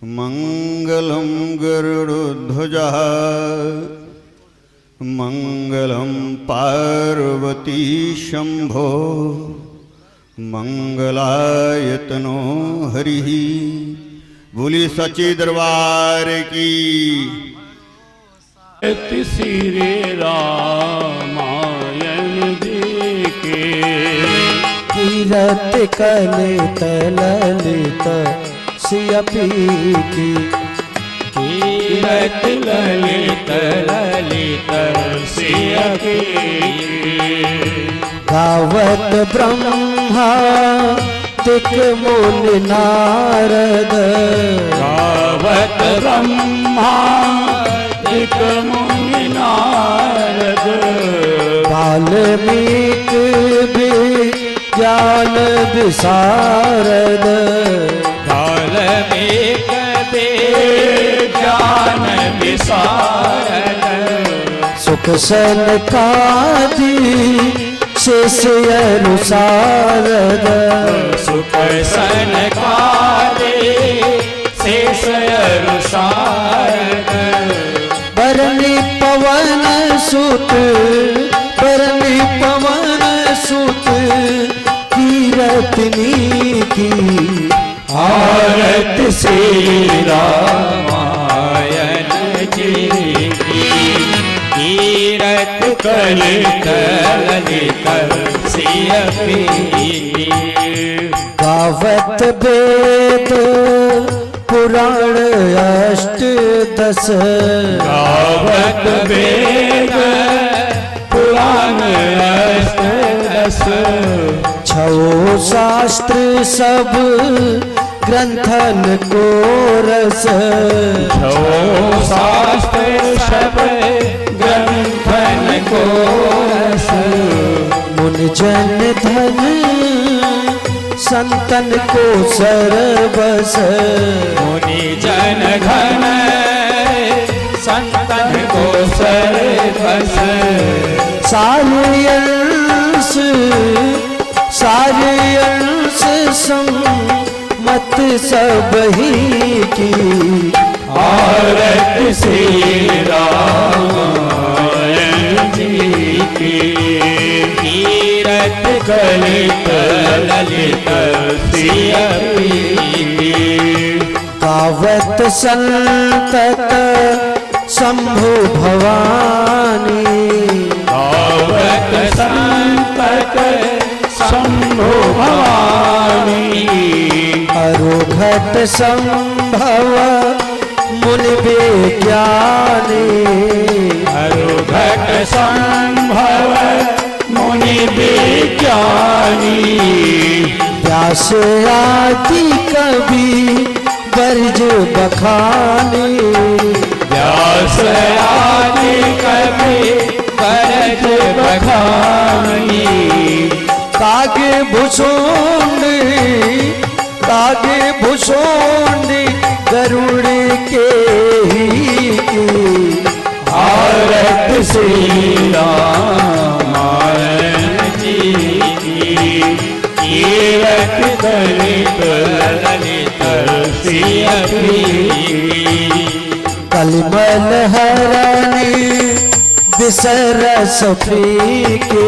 मंगलम गरुड़ध्वजा मंगलम पार्वती शंभो मंगलायतनो हरि। बोली सच्चे दरबार की। श्री रामायण जी के कीरत कलित ललित सियपी की। कीरत ललित ललित सियपी गावत ब्रह्मा तिक मुनि नारद। गावत ब्रह्मा तिक मुनि नारद। वाल्मीकि भी ज्ञान विशारद। वाल्मीकि भी ज्ञान विशारद। सुख सनकादि शेष अनुसारद। सुख सनकादि शेष अनुसारद। बरनी पवन सुत बरनी पवन सुत कीरतनी की। आरत श्री रामायण जी की। कीरत कलित ललित सियपी गावत वेद पुराण अष्ट दस। गावत वेद पुराण अष्ट दस। छो शास्त्र सब ग्रंथन को रस। छो शास्त्र सब ग्रंथन को रस। मुनि जन धन संतन को सरबस। मुनि जन घन संतन को सरबस। सारे अंश मत सब ही की। आरत श्री रामायण जी की। कीरत कलित ललित सियपी गावत संतत शंभु भवानी। गावत संतत शंभु भवानी। अरोघट संभव मुनि विज्ञानी। अरुघट संभव मुनि विज्ञानी। व्यास आदि कवि बरज बखानी। व्यास आदि कवि बरज बखानी। कागे भुषोंड गरुड़ के ही की। आरत श्री रामायण जी की। कीरत कलित ललित सियपी कलिमल हरणी बिसरस फीके।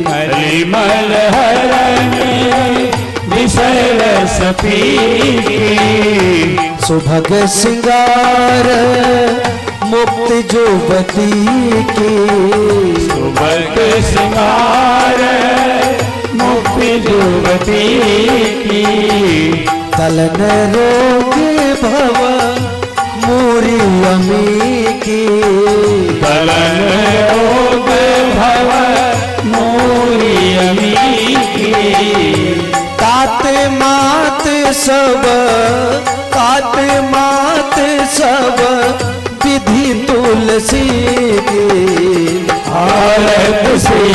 कलिमल हरणी बिसरस फीके। सुभग सिंगार मुक्त जुवती की। सुभग सिंगार मुक्ति जुवती की। कलन रोग भव मूरी अमी की। कलन रोग भव मूरी अमी की। तात मात सब विधि तुलसी की। आरत श्री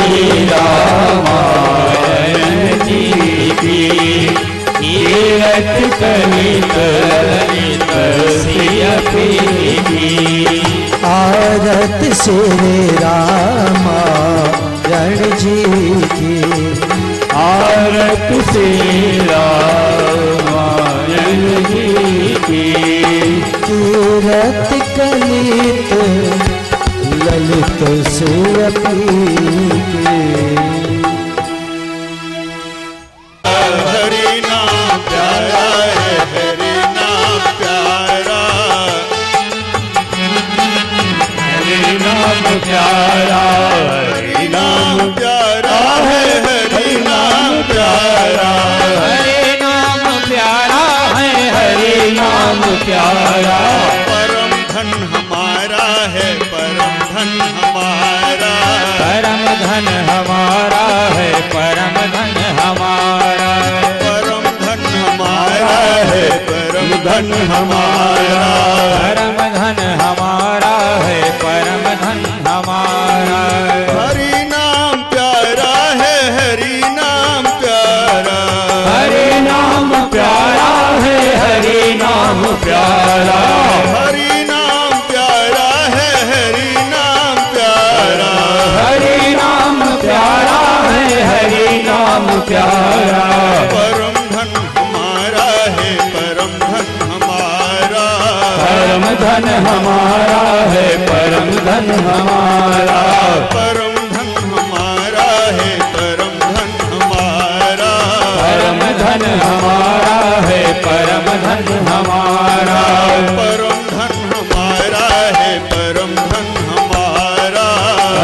रामायण जी की। कीरत कलित ललित सियपी आरत श्री रामायण जी की। आरत श्री रामायण जी की कीरत कलित ललित से के हरि नाम प्यारा है, हरि नाम प्यारा, हरि नाम प्यारा, हरि नाम प्यारा है, हरि नाम प्यारा, हरि नाम प्यारा है, हरि नाम प्यारा। परम धन हमारा है, परम धन हमारा, परम धन हमारा है, परम धन हमारा, परम धन हमारा है, परम धन हमारा, परम धन हमारा है, परम धन हमारा। हरि नाम प्यारा है, हरि नाम प्यारा, हरि नाम प्यारा है, हरि नाम प्यारा, हरि नाम प्यारा है, हरि नाम प्यारा, हरि नाम प्यारा है, हरि नाम प्यारा। परम धन हमारा है, परम धन हमारा, परम धन हमारा है, परम धन हमारा, परम धन हमारा है, परम धन हमारा, परम धन हमारा है, परम धन हमारा, परम धन हमारा है, परम धन हमारा,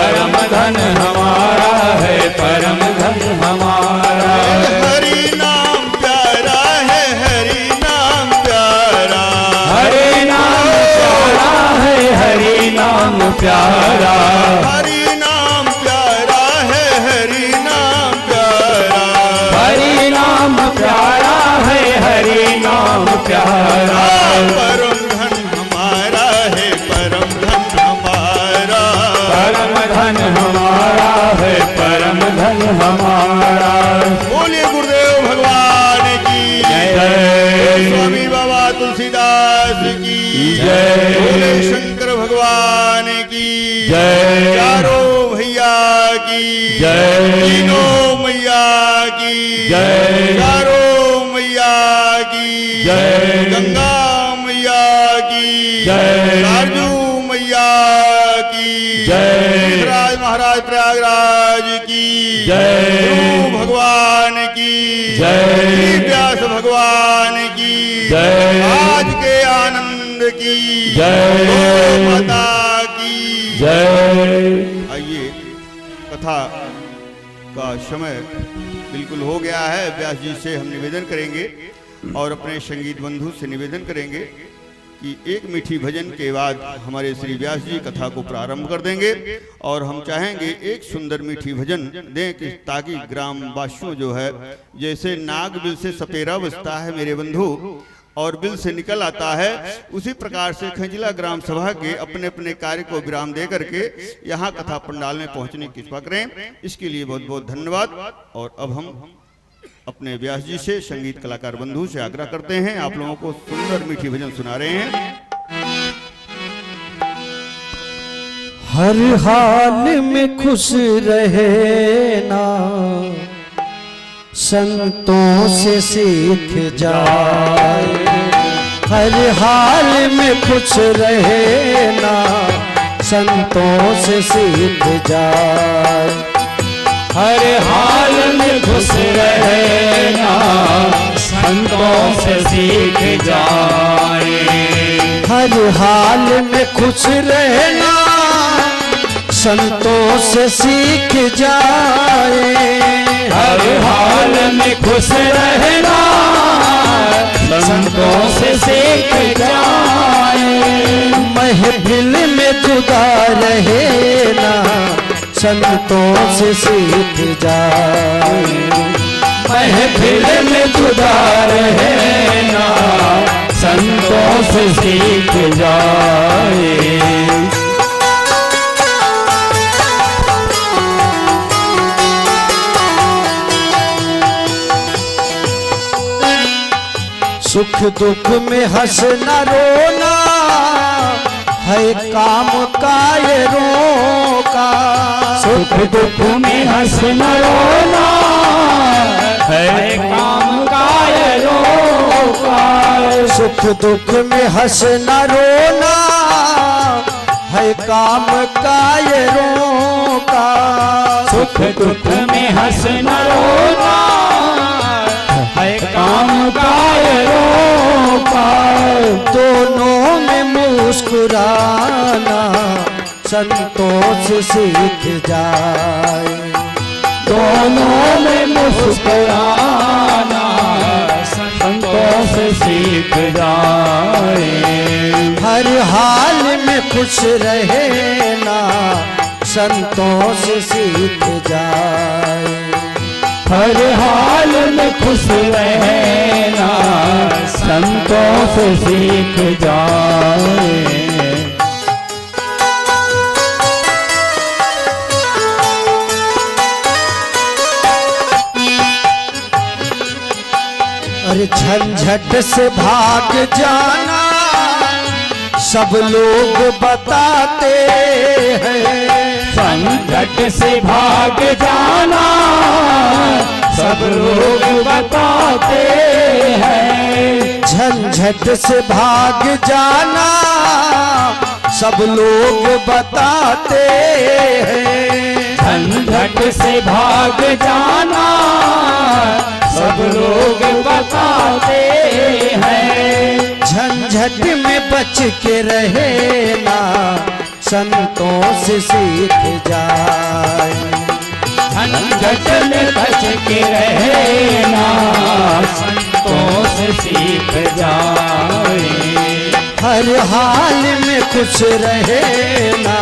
परम धन हमारा है, परम धन हमारा। हरि नाम प्यारा है, हरि नाम प्यारा, हरि नाम प्यारा है, हरि नाम प्यारा, हरि नाम प्यारा है, हरि नाम प्यारा, हरि नाम प्यारा है, हरि नाम प्यारा। परम धन हमारा है, परम धन हमारा, परम धन हमारा है, परम धन हमारा। बोलिए गुरुदेव भगवान की जय। स्वामी बाबा तुलसीदास की जय। बोले शंकर भगवान की जय। चारों भैया की जय। तीनों मैया की जय। चारों मैया की जय। गंगा मैया की जय। सरजू मैया की जय। राज महाराज प्रयागराज की जय। गुरु भगवान की जय। व्यास भगवान की जय। आज के आनंद की जय। गौ माता की जय। आइए, कथा का समय बिल्कुल हो गया है। व्यास जी से हम निवेदन करेंगे और अपने संगीत बंधु से निवेदन करेंगे कि एक मीठी भजन के बाद हमारे श्री व्यास जी कथा को प्रारंभ कर देंगे और हम चाहेंगे एक सुंदर मीठी भजन दें कि ताकि ग्राम वासियों जो है, जैसे नाग बिल से सपेरा बजता है मेरे बंधु और बिल से निकल आता है, उसी प्रकार से खंजिला ग्राम सभा के अपने अपने कार्य को विराम दे करके यहाँ कथा पंडाल में पहुँचने की कृपा करें। इसके लिए बहुत बहुत धन्यवाद। और अब हम अपने व्यास जी से, संगीत कलाकार बंधु से आग्रह करते हैं, आप लोगों को सुंदर मीठी भजन सुना रहे हैं। हर हाल में खुश रहे ना, संतों से सीख जाए। हर हाल में खुश रहे ना, संतों से सीख जाए। हर हाल में खुश रहना, संतों से सीख जाए। हर हाल में खुश रहना, संतों से सीख जाए। हर हाल में खुश रहना, संतों से सीख जाए। महफिल में जुदा रहे ना, संतों से सीख जाए। महफिल में जुदा रहना, संतों से सीख जाए। सुख दुख में हंसना रोना है काम का ये रोका। सुख दुख में हंसना रोना है काम कायरों का। सुख दुख में हंसना रोना है काम कायरों का। सुख दुख में हंसना रोना है काम कायरों का। दोनों में मुस्कुराना संतोष सीख जाए। दोनों में मुस्कुराना संतोष सीख जाए। हर हाल में खुश रहना संतोष सीख जाए। हर हाल में खुश रहना संतोष सीख जाए। अरे झंझट से भाग जाना सब लोग बताते हैं। संकट से भाग जाना सब लोग बताते हैं। झंझट से भाग जाना सब लोग बताते हैं। झंझट से भाग जाना सब लोग बताते हैं। झंझट में बच के रहना संतोष सीख जाए। झंझट में बच के रहना संतोष सीख जाए। हर हाल में खुश रहना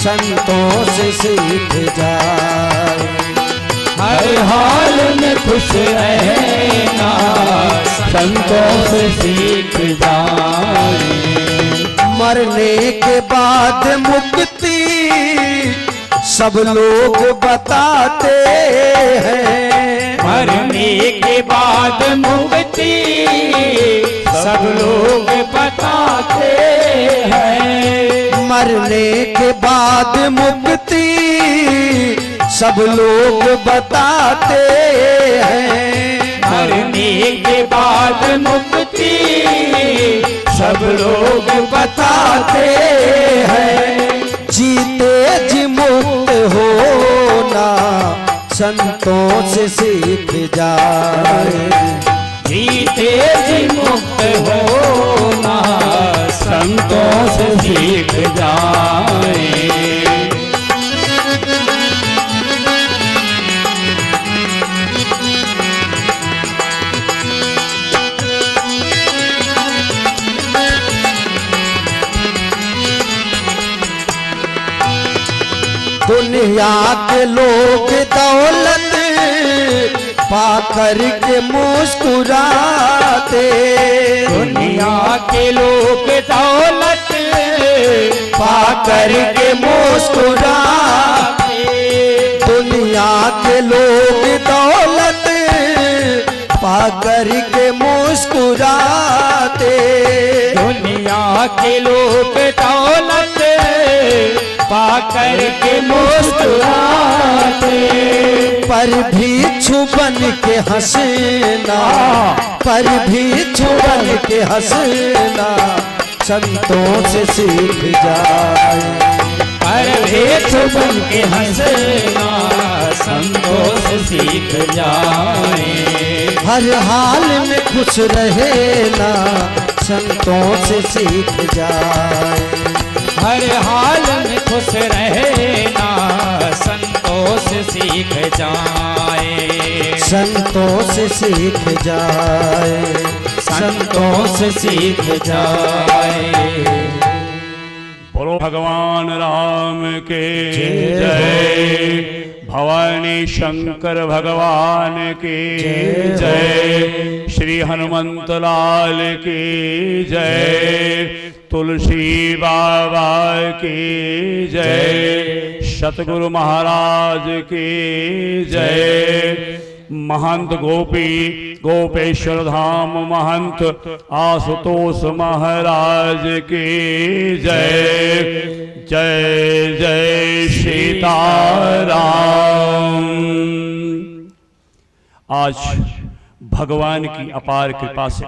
संतोष सीख जाए। हर हाल में खुश रहना संतोष सीख जाए। मरने के बाद मुक्ति सब लोग बताते हैं। मरने के बाद मुक्ति सब लोग बताते हैं। मरने के बाद मुक्ति सब लोग बताते हैं। मरने के बाद मुक्ति सब लोग बताते हैं। जीते जी मुक्त होना संतोष सीख जाए। जीते जी मुक्त होना संतोष सीख जाए। दुनिया के लोग दौलत पाकर के मुस्कुराते। दुनिया के लोग दौलत पाकर के मुस्कुराते। दुनिया के लोग दौलत पाकर के मुस्कुराते। दुनिया के लोग दौलत पाकर के मुस्कुराते। पर भी छुपन के हंसना पर भी छुपन के हंसना संतोष सीख जाए। पर भी छुपन के हंसना संतोष सीख जाए। हर हाल में खुश रहना संतोष सीख जाए। हर हाल में खुश रहना संतोष सीख जाए। संतोष सीख जाए। संतोष सीख जाए। बोलो भगवान राम के जय। भवानी शंकर भगवान की जय। श्री हनुमंत लाल की जय। तुलसी बाबा की जय। सतगुरु महाराज की जय। महंत गोपेश्वर धाम महंत आशुतोष महाराज की जय। जय जय सीताराम। आज भगवान की अपार कृपा से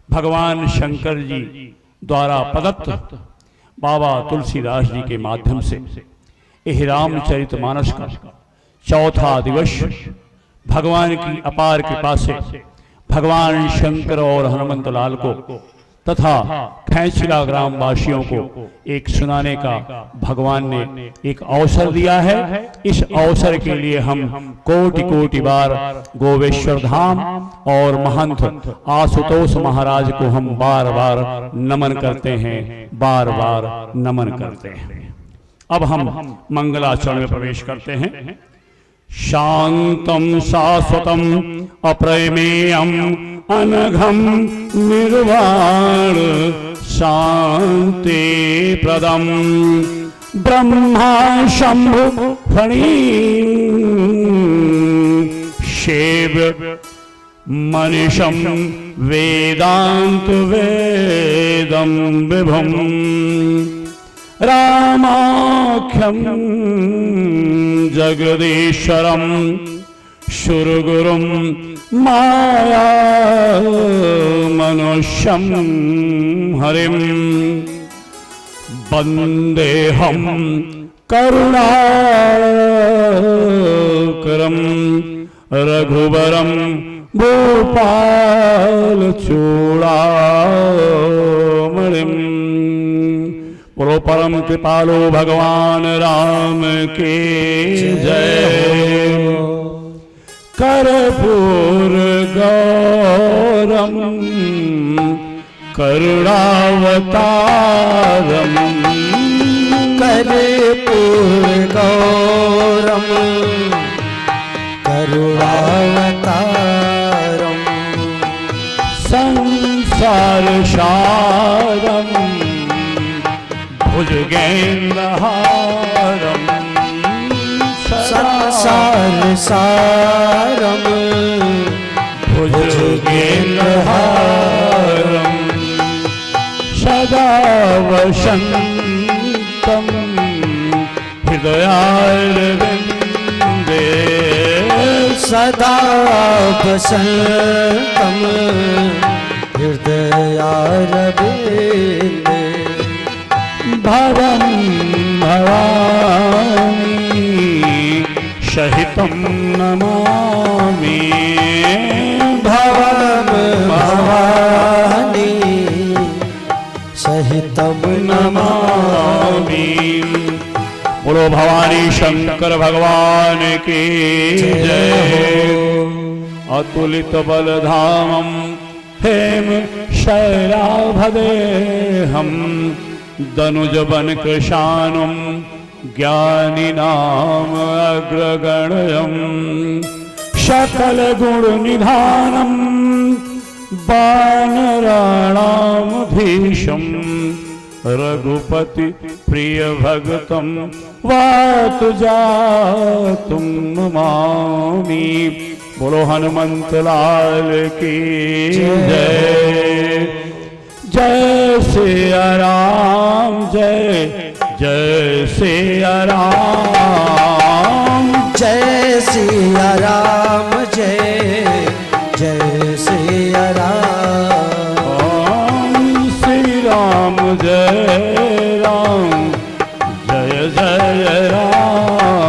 भगवान शंकर जी द्वारा प्रदत्त बाबा तुलसीदास जी के माध्यम से यह रामचरितमानस का चौथा दिवस भगवान की अपार कृपा से भगवान शंकर और हनुमंत लाल को तथा खैंचला ग्राम वासियों को एक सुनाने का भगवान ने एक अवसर दिया है। इस अवसर के लिए हम कोटि कोटि बार गोवेश्वर धाम और महंत आशुतोष महाराज को हम बार बार नमन करते हैं, बार बार नमन करते हैं। अब हम मंगलाचरण में प्रवेश करते हैं। शांतम शाश्वतम अप्रमेयम अनघम निर्वाण शांति प्रदम ब्रह्मा शंभु फणी शिव मनीषम वेदांत वेदम विभुम रामाख्यम जगदीश्वरम शुरगुरुम माया मनुष्यम हरिम वंदेहम करुणाकरम रघुवरम भूपाल चूड़ामणिम। बोलो परम कृपालो भगवान राम के जय। कर्पूर गौरम करुणावतारम कर्पूर गौरम करुणावतारम संसार सारम भुजगेन्द्रहारम संसार सारम भुजगेन्द्रहारम सदा वसन्तं हृदयारविन्दे सदा वसन्तं हृदयारविन्दे भवं भवानी सहितं नमामि भवं भवानी सहितं नमामि। बोलो भवानी शंकर भगवान की जय। अतुलित बलधामं हेम शैलाभदेहं दनुजवन कृशानुं ज्ञानिनाम अग्रगण्यं सकल गुण निधानं वानराणामधीशं रघुपति प्रिय भगतं वातुजातुं नमामि। बोलो हनुमंत लाल की जय। जय सिया राम जय जय सिया राम जय सिया राम जय जय सिया राम श्री राम जय राम जय जय राम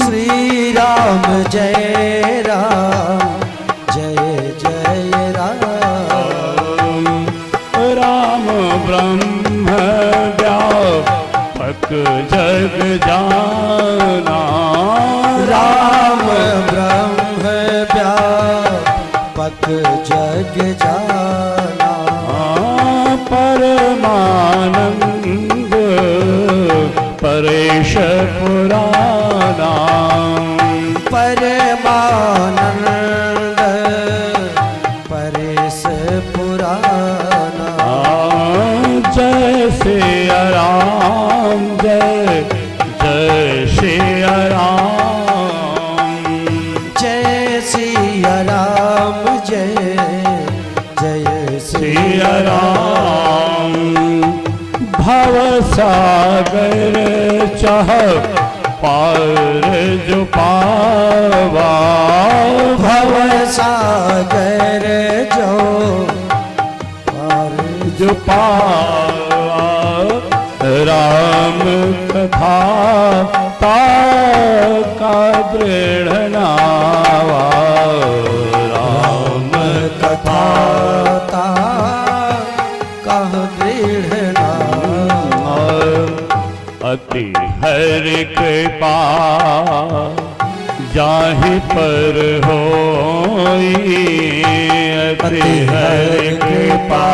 श्री राम जय राम जय जय राम राम ब्रह्म व्यापक जग जाना राम ब्रह्म व्यापक जग जाना परमानंद परेश पुराना परमानंद परेश पुराना जय सिया राम जय जय सिया राम जय सिया राम जय जय सिया राम भव सागर चाह पार जो पावा, भव सागर जो पार जो पावा, राम कथा का दृढ़ नावा, राम कथा ता कह दृढ़ नाम। अति हर कृपा जाहि पर होई, अति हर कृपा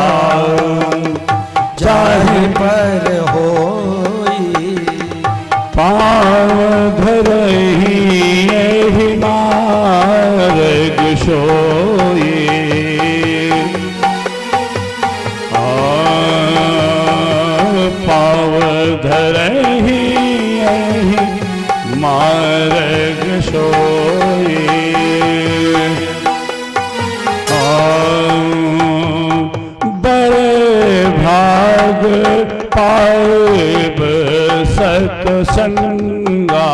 जाहि पर होई, पाव धरहि एहि मार्ग सोई। पाव धरहि एहि मार्ग सोई। बड़े भाग पाइब सत्संगा,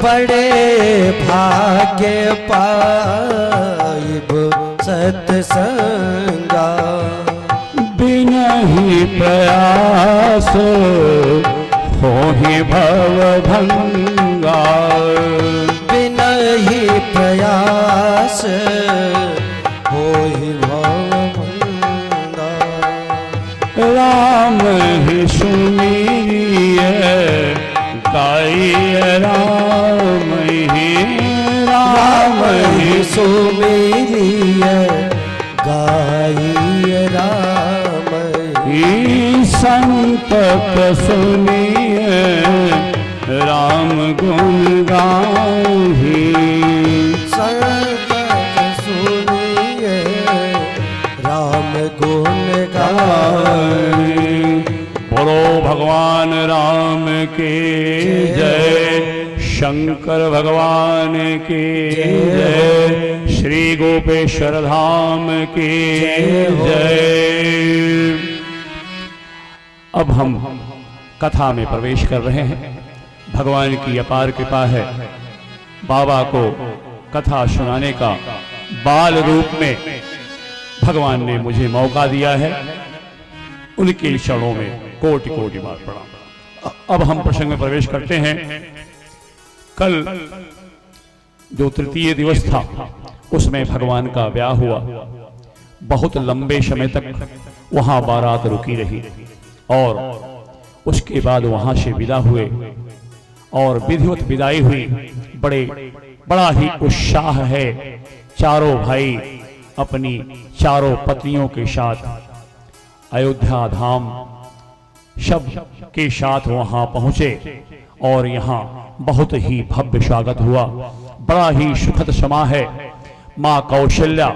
बड़े भाग्य पाइब सत्संगा, बिनहि प्रयास होहि भवभंगा, बिनहि प्रयास होहि भवभंगा। राम ही सुमिरिय गाइय, राम ही सुमिरिय गाइय, राम ही संतत सुनिय, राम गुण गाहि। संतत सुनिय, राम गुण गाहि। बोलो भगवान राम के जय, शंकर भगवान के जय, श्री गोपेश्वर धाम के जय। अब हम कथा में प्रवेश कर रहे हैं। भगवान की अपार कृपा है, बाबा को कथा सुनाने का बाल रूप में भगवान ने मुझे मौका दिया है। उनके चरणों में कोटि कोटि बार प्रणाम। अब हम प्रसंग में प्रवेश करते हैं। कल जो तृतीय दिवस था उसमें भगवान का ब्याह हुआ। बहुत लंबे समय तक वहां बारात रुकी रही और उसके बाद वहां से विदा हुए और विधिवत विदाई हुई। बड़ा ही उत्साह है। चारों भाई अपनी चारों पत्नियों के साथ अयोध्या धाम सब के साथ वहां पहुंचे और यहाँ बहुत ही भव्य स्वागत हुआ। बड़ा ही सुखद समा है। माँ कौशल्या,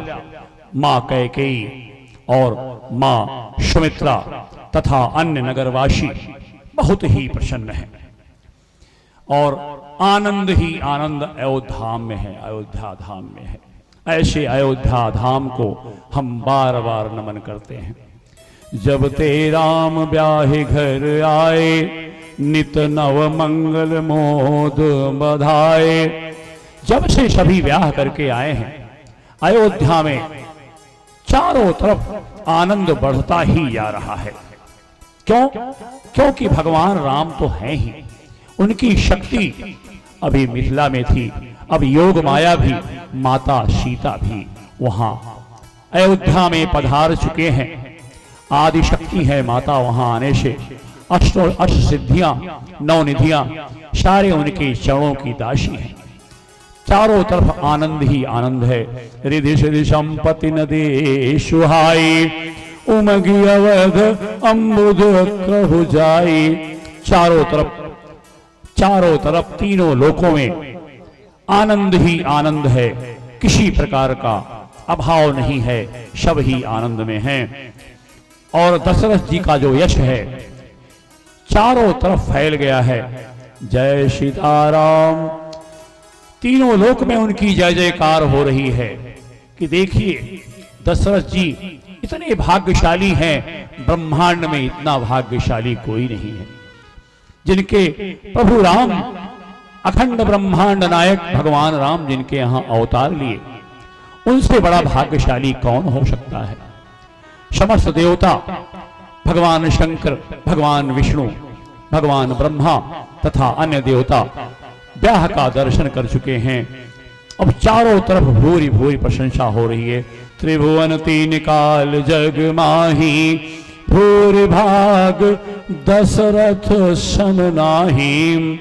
माँ कैकेयी और माँ सुमित्रा तथा अन्य नगरवासी बहुत ही प्रसन्न हैं और आनंद ही आनंद अयोध्या में है, अयोध्या धाम में है। ऐसे अयोध्या धाम को हम बार बार नमन करते हैं। जब ते राम ब्याहे घर आए, नित नव मंगल मोद बधाए। जब से सभी ब्याह करके आए हैं अयोध्या में चारों तरफ आनंद बढ़ता ही जा रहा है। क्यों? क्योंकि भगवान राम तो हैं ही। उनकी शक्ति अभी मिथिला में थी, अब योग माया भी, माता सीता भी वहां अयोध्या में पधार चुके हैं। आदि शक्ति है माता। वहां आने से अष्ट सिद्धियां, नौ निधियां सारे उनके चरणों की दासी हैं। चारों तरफ आनंद ही आनंद है। रिधि सिद्धि संपत्ति नदे सुहाई, उमगी अवध अम्बुद कहु जाई। चारों तरफ तीनों लोकों में आनंद ही आनंद है। किसी प्रकार का अभाव नहीं है, सब ही आनंद में हैं। और दशरथ जी का जो यश है चारों तरफ फैल गया है। जय सीताराम। तीनों लोक में उनकी जय जयकार हो रही है कि देखिए दशरथ जी इतने भाग्यशाली हैं, ब्रह्मांड में इतना भाग्यशाली कोई नहीं है। जिनके प्रभु राम अखंड ब्रह्मांड नायक भगवान राम जिनके यहाँ अवतार लिए, उनसे बड़ा भाग्यशाली कौन हो सकता है। समस्त देवता भगवान शंकर, भगवान विष्णु, भगवान ब्रह्मा तथा अन्य देवता ब्याह का दर्शन कर चुके हैं। अब चारों तरफ भूरी भूरी प्रशंसा हो रही है। त्रिभुवन तीन काल जग माही, भूरि भाग दशरथ सन नाही।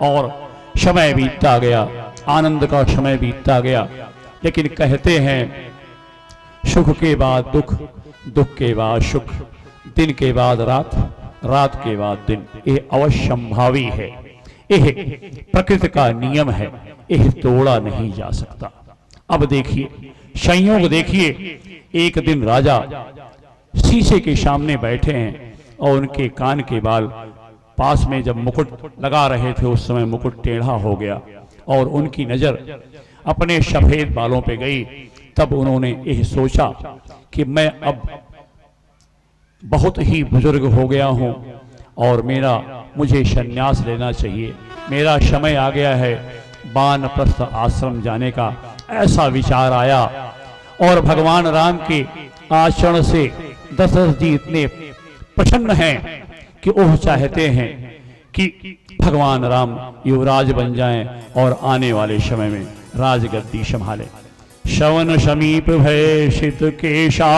और समय बीतता गया, आनंद का समय बीतता गया, लेकिन कहते हैं सुख के बाद दुख, दुख के बाद सुख, दिन के बाद रात, रात के बाद दिन। यह अवश्यंभावी है, यह प्रकृति का नियम है, यह तोड़ा नहीं जा सकता। अब देखिए संयोग देखिए, एक दिन राजा शीशे के सामने बैठे हैं और उनके कान के बाल पास में जब मुकुट लगा रहे थे उस समय मुकुट टेढ़ा हो गया और उनकी नजर अपने सफेद बालों पे गई। तब उन्होंने यह सोचा कि मैं अब बहुत ही बुजुर्ग हो गया हूं और मुझे संन्यास लेना चाहिए, मेरा समय आ गया है वानप्रस्थ आश्रम जाने का। ऐसा विचार आया और भगवान राम के आचरण से दशरथ जी इतने प्रसन्न हैं कि वह चाहते हैं कि भगवान राम युवराज बन जाएं और आने वाले समय में राजगद्दी संभालें। श्रवण समीप भय शीत केशा,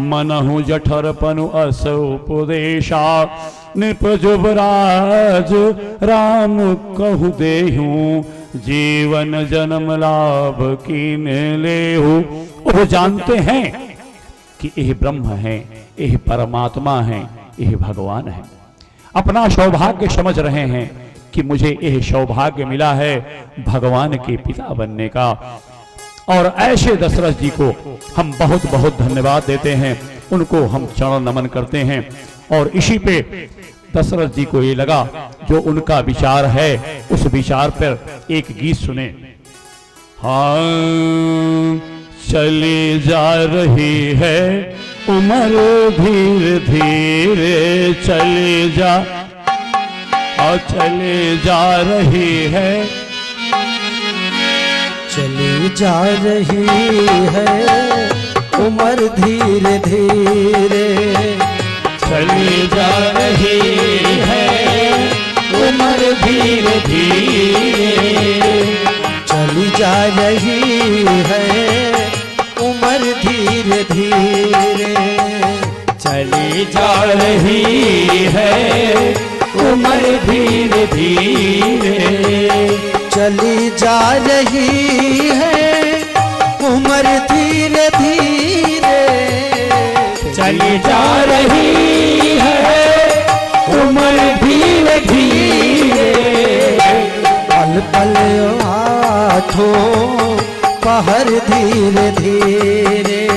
मनहु जठर पनु अस उपदेशा। नृप जुबराज राम कहु देहूं, जीवन जन्म लाभ कीन लेहु। वो जानते हैं कि यह ब्रह्म है, यह परमात्मा है, यह भगवान है। अपना सौभाग्य समझ रहे हैं कि मुझे यह सौभाग्य मिला है भगवान के पिता बनने का। और ऐसे दशरथ जी को हम बहुत बहुत धन्यवाद देते हैं, उनको हम चरण नमन करते हैं। और इसी पे दशरथ जी को ये लगा जो उनका विचार है उस विचार पर एक गीत सुने। हाँ चली जा रही है उम्र धीरे धीरे, चली जा और चली जा रही है, चली जा रही है उम्र धीरे धीरे, चली जा रही है उम्र धीरे धीरे, चली जा रही है उम्र धीरे धीरे, चली जा रही है उम्र धीरे धीरे, चली जा रही है उम्र धीरे धीरे, चली जा रही है उम्र धीरे धीरे, पल पल आठों पहर धीरे धीरे,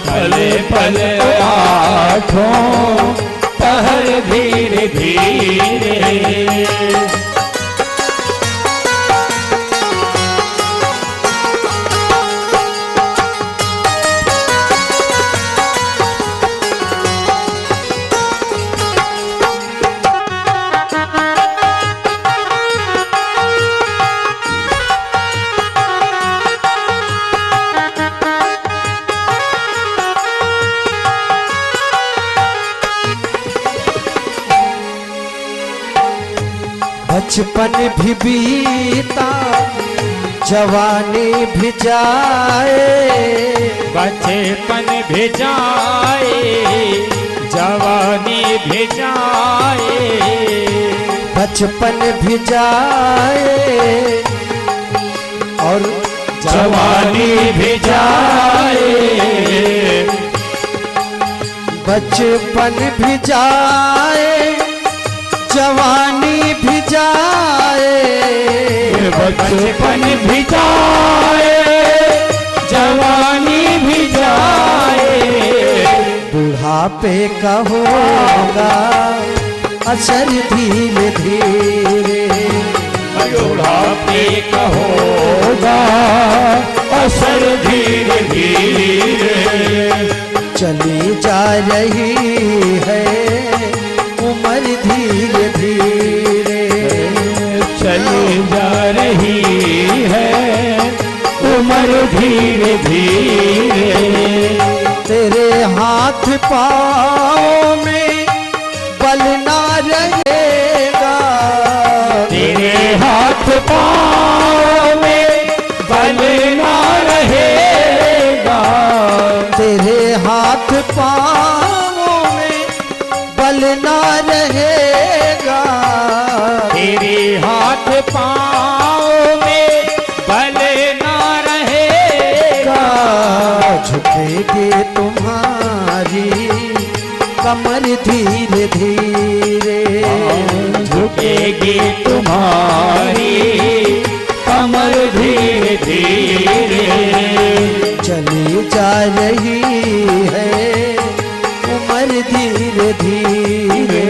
पले पले आठों पहर धीरे धीरे। बचपन भी बीता जवानी भी जाए, बचपन भी जाए जवानी भी जाए, बचपन भी जाए और जवानी भी जाए, बचपन भी जाए जवानी भी जाए, बचपन भी जाए जवानी भी जाए, बुढ़ापे का होगा असर धीरे धीरे, बुढ़ापे का होगा असर धीरे धीरे, चली जा रही है उम्र उम्र धीरे धीरे चली जा रही है उम्र धीरे धीरे। तेरे हाथ पाँव में बल ना रहेगा, तेरे हाथ पाँव में बल ना रहेगा, तेरे हाथ पाँव में बल ना रहेगा, तेरे हाथ पाँव में बल ना रहेगा। झुकेगी तुम्हारी कमर धीरे धीरे, झुकेगी तुम्हारी कमर धीरे धीरे। चली जा रही है उम्र धीरे धीरे,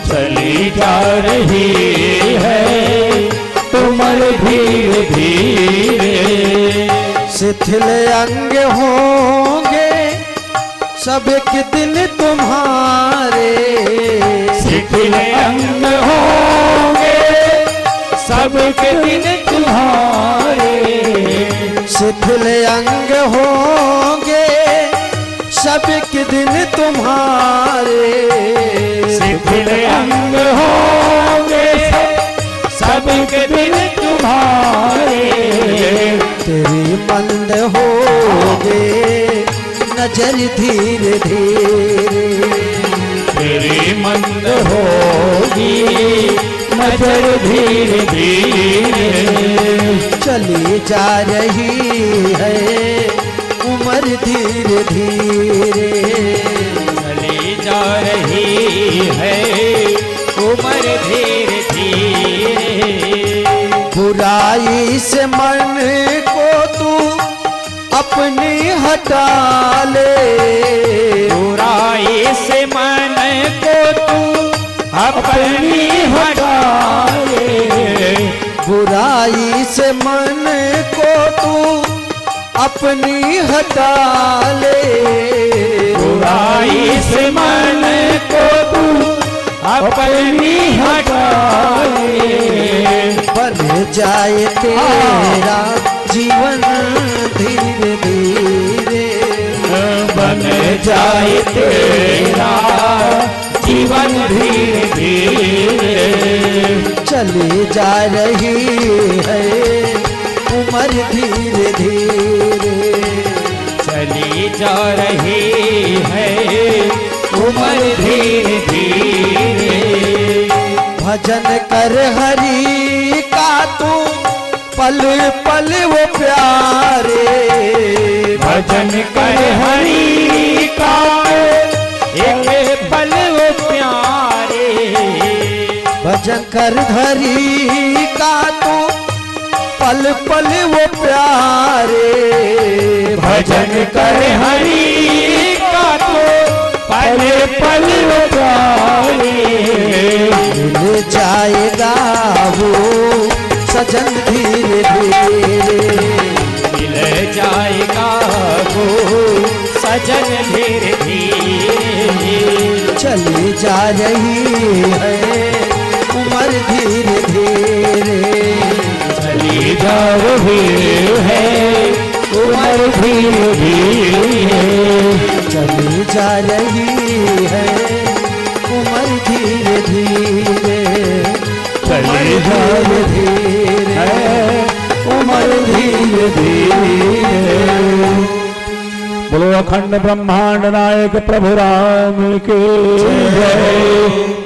चली जा रही है उम्र धीरे धीरे। शिथिल अंग होंगे सब के दिन तुम्हारे, शिथिल अंग होंगे सबके दिन तुम्हारे, शिथिल अंग होंगे सब के दिन तुम्हारे, शिथिल अंग होंगे सबके दिन तुम्हारे। तेरी मंद होगे नजर धीरे धीरे, तेरी मंद होगी नजर धीरे धीरे। चली जा रही है उम्र धीरे धीरे, चली जा रही है उम्र धीरे धीरे। बुराई से मन को तू अपनी हटा ले, बुराई से मन को तू अपनी हटा ले, बुराई से मन को तू अपनी हटा ले, बुराई से मन को तू अपनी हटा ले। बन जाए तेरा जीवन धीरे धीरे, बन जाए तेरा जीवन धीरे धीरे। चली जा रही है उम्र धीरे धीरे, चली जा रही है उम्र धीरे धीरे। भजन कर हरि का तू पल पल वो प्यारे, भजन कर हरि का एक पल वो प्यारे, भजन कर हरि का तू पल पल वो प्यारे, भजन कर हरि का तो पल पल वो प्यारे। मिल जाएगा वो सजन धीरे धीरे, मिल जाएगा वो सजन धीरे धीरे। चली जा रही है उम्र धीरे धीरे, चली जा रही है उम्र धीरे धीरे। चली जा रही है उम्र धीरे धीरे, चली जा रही है उम्र धीरे धीरे। बोलो अखंड ब्रह्मांड नायक प्रभु राम की जय,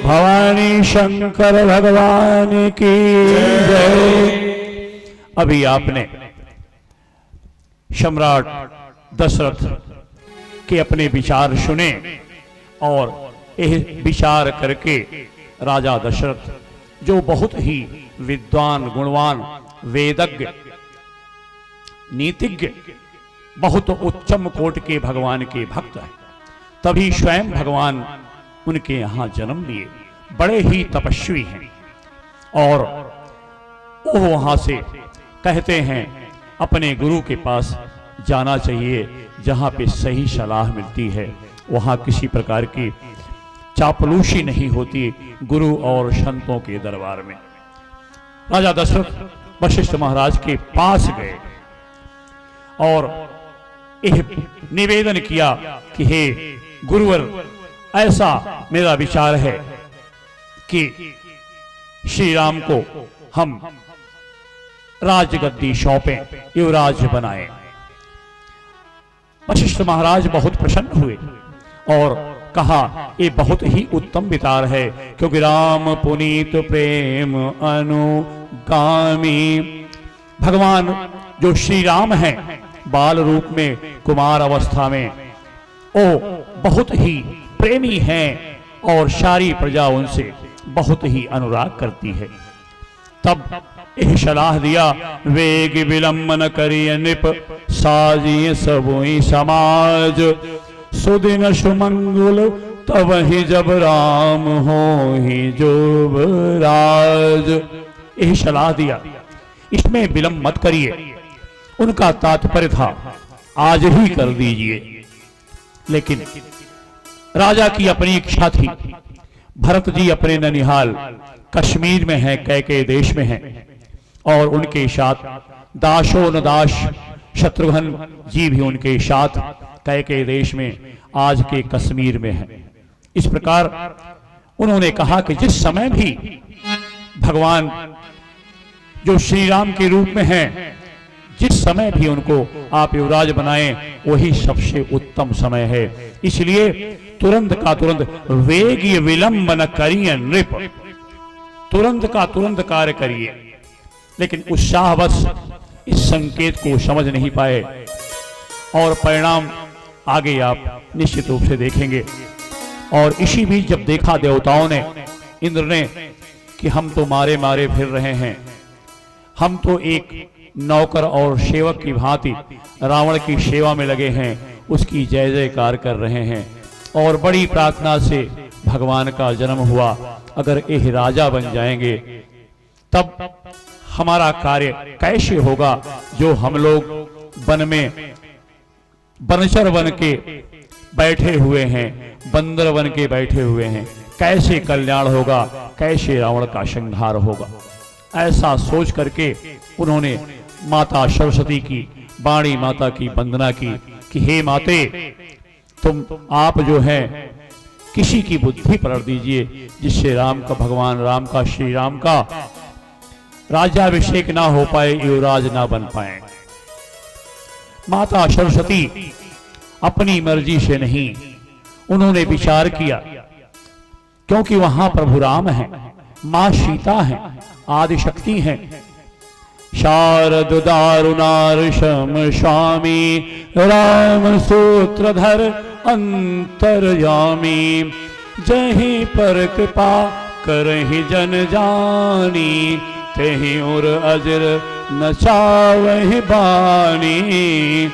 भवानी शंकर भगवान की जय। अभी आपने सम्राट दशरथ के अपने विचार सुने और यह विचार करके राजा दशरथ जो बहुत ही विद्वान गुणवान वेदज्ञ नीतिज्ञ बहुत उच्चम कोट के भगवान के भक्त हैं, तभी स्वयं भगवान उनके यहाँ जन्म लिए। बड़े ही तपस्वी हैं और वो वहाँ से कहते हैं अपने गुरु के पास जाना चाहिए जहाँ पे सही सलाह मिलती है, वहाँ किसी प्रकार की चापलूसी नहीं होती गुरु और संतों के दरबार में। राजा दशरथ वशिष्ठ महाराज के पास गए और यह निवेदन किया कि हे गुरुवर, ऐसा मेरा विचार है कि श्री राम को हम राजगद्दी सौंपें, युवराज बनाएं। वशिष्ठ महाराज बहुत प्रसन्न हुए और कहा, ये बहुत ही उत्तम विचार है, क्योंकि राम पुनीत प्रेम अनुगामी। भगवान जो श्री राम हैं बाल रूप में, कुमार अवस्था में, वो बहुत ही प्रेमी हैं और सारी प्रजा उनसे बहुत ही अनुराग करती है। तब यह सलाह दिया, वेग विलंब न करिय नृप, साजिए सबोई समाज, सुदिन सुमंगल तब ही जब राम हो ही जुबराज। यह सलाह दिया, इसमें विलंब मत करिए। उनका तात्पर्य था आज ही कर दीजिए, लेकिन राजा की अपनी इच्छा थी। भरत जी अपने ननिहाल कश्मीर में हैं, कैकेयी देश में हैं, और उनके साथ दासो न दास शत्रुघ्न जी भी उनके साथ कैकेयी देश में आज के कश्मीर में हैं। इस प्रकार उन्होंने कहा कि जिस समय भी भगवान जो श्री राम के रूप में हैं, जिस समय भी उनको आप युवराज बनाएं, वही सबसे उत्तम समय है। इसलिए तुरंत का तुरंत वेग विलंब न करिए नृप, तुरंत का तुरंत कार्य करिए। लेकिन उत्साहवश इस संकेत को समझ नहीं पाए और परिणाम आगे आप निश्चित रूप से देखेंगे। और इसी बीच जब देखा देवताओं ने, इंद्र ने, कि हम तो मारे मारे फिर रहे हैं, हम तो एक नौकर और सेवक की भांति रावण की सेवा में लगे हैं, उसकी जय जयकार कर रहे हैं, और बड़ी प्रार्थना से भगवान का जन्म हुआ। अगर यह राजा बन जाएंगे तब हमारा कार्य कैसे होगा, जो हम लोग वन में बनचर बन के बैठे हुए हैं, बंदर बन के बैठे हुए हैं, कैसे कल्याण होगा, कैसे रावण का संहार होगा। ऐसा सोच करके उन्होंने माता सरस्वती की, वाणी माता की वंदना की कि हे माते, तुम आप जो हैं किसी की बुद्धि पलट दीजिए, जिससे राम का, भगवान राम का, श्री राम का राज्याभिषेक ना हो पाए, युवराज ना बन पाए। माता सरस्वती अपनी मर्जी से नहीं, उन्होंने विचार किया, क्योंकि वहां प्रभु राम हैं, मां सीता हैं, आदि शक्ति हैं। शारद दारुणार शम स्वामी, राम सूत्रधर अंतर्यामी, जहीं पर कृपा करहि जन जानी, तेहि उर अजर नचावहि बानी।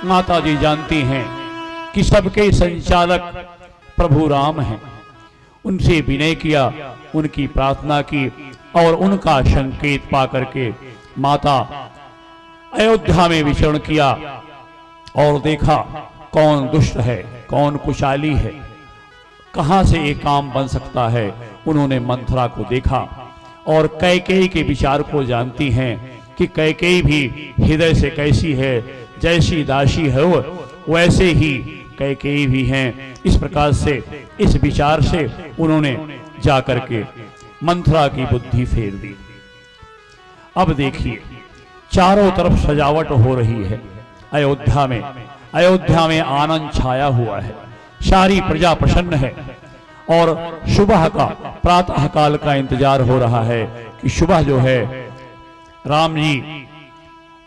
माता जी जानती हैं कि सबके संचालक प्रभु राम हैं। उनसे विनय किया, उनकी प्रार्थना की, और उनका संकेत पा करके माता अयोध्या में विचरण किया और देखा कौन दुष्ट है, कौन कुशाली है, कहां से एक काम बन सकता है। उन्होंने मंथरा को देखा और कैकेयी के विचार को जानती हैं कि कैकेयी भी हृदय से कैसी है, जैसी दासी है वैसे ही कैकेयी भी हैं। इस प्रकार से, इस विचार से उन्होंने जाकर के मंथरा की बुद्धि फेर दी। अब देखिए, चारों तरफ सजावट हो रही है अयोध्या में। अयोध्या में आनंद छाया हुआ है, सारी प्रजा प्रसन्न है, और सुबह का, प्रातः काल का इंतजार हो रहा है कि सुबह जो है राम जी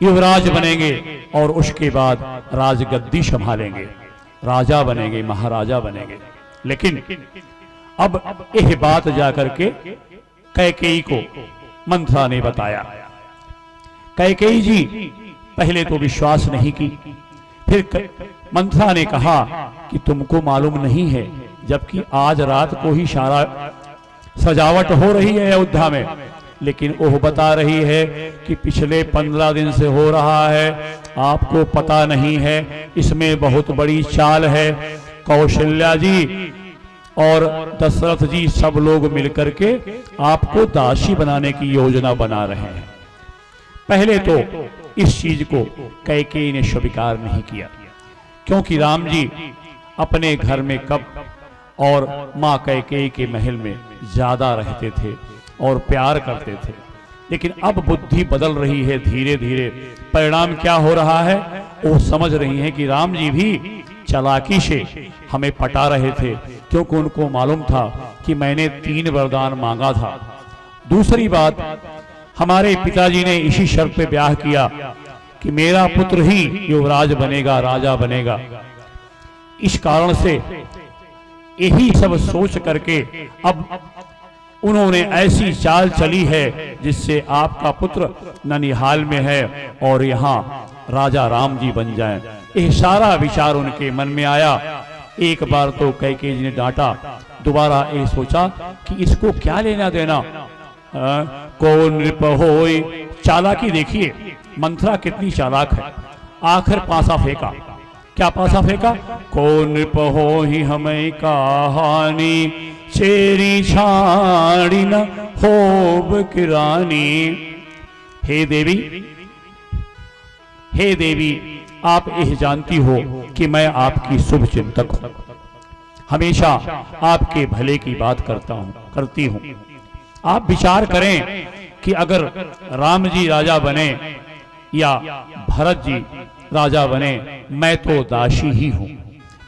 युवराज बनेंगे और उसके बाद राजगद्दी संभालेंगे, राजा बनेंगे, महाराजा बनेंगे। लेकिन अब यह बात जाकर के कैकेयी को मंथरा ने बताया। कैकेयी जी पहले तो विश्वास नहीं की, फिर मंथरा ने कहा कि तुमको मालूम नहीं है, जबकि आज रात को ही सारा सजावट हो रही है अयोध्या में, लेकिन वो बता रही है कि पिछले 15 दिन से हो रहा है, आपको पता नहीं है। इसमें बहुत बड़ी चाल है। कौशल्या जी और दशरथ जी सब लोग मिलकर के आपको दासी बनाने की योजना बना रहे हैं। पहले तो इस चीज को कैकेयी ने स्वीकार नहीं किया, क्योंकि राम जी अपने घर में कब और माँ कैकेयी के महल में ज्यादा रहते थे और प्यार करते थे। लेकिन अब बुद्धि बदल रही है धीरे धीरे। परिणाम क्या हो रहा है, वो समझ रही हैं कि राम जी भी चालाकी से हमें पटा रहे थे, क्योंकि उनको मालूम था कि मैंने 3 वरदान मांगा था। दूसरी बात, हमारे पिताजी ने इसी शर्त पे ब्याह किया कि मेरा पुत्र ही युवराज बनेगा, राजा बनेगा। इस कारण से यही सब सोच करके अब उन्होंने ऐसी चाल चली है जिससे आपका पुत्र ननिहाल में है और यहाँ राजा राम जी बन जाएं। यह सारा विचार उनके मन में आया। एक बार तो कैकेयी जी ने डांटा, दोबारा ये सोचा कि इसको क्या लेना देना, कौन नृप होय। चालाकी देखिए, मंथरा कितनी चालाक है। आखिर पासा फेंका। क्या पासा फेंका, कौन नृप होहि हमें कहानी, चेरी छाड़ी न होब किरानी। हे देवी, हे देवी, आप यह जानती हो कि मैं आपकी शुभ चिंतक हूं, हमेशा आपके भले की बात करती हूं। आप विचार करें कि अगर राम जी राजा बने या भरत जी राजा बने, मैं तो दासी ही हूं,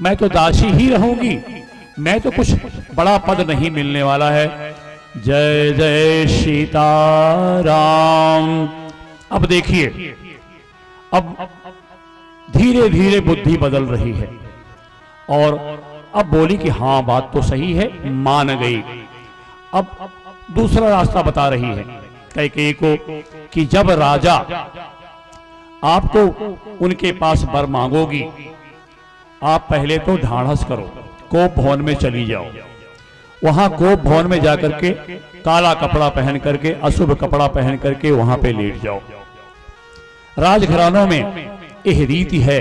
मैं तो दासी ही रहूंगी, मैं तो कुछ बड़ा पद नहीं मिलने वाला है। जय जय सीताराम। अब देखिए, अब धीरे धीरे बुद्धि बदल रही है और अब बोली कि हाँ बात तो सही है, मान गई। अब दूसरा रास्ता बता रही है कैकेयी को कि जब राजा आपको उनके पास वर मांगोगी, आप पहले तो ढाढ़स करो, कोप भवन में चली जाओ। वहां कोप भवन में जाकर के काला कपड़ा पहन करके, अशुभ कपड़ा पहन करके वहां पे लेट जाओ। राजघरानों में यह रीति है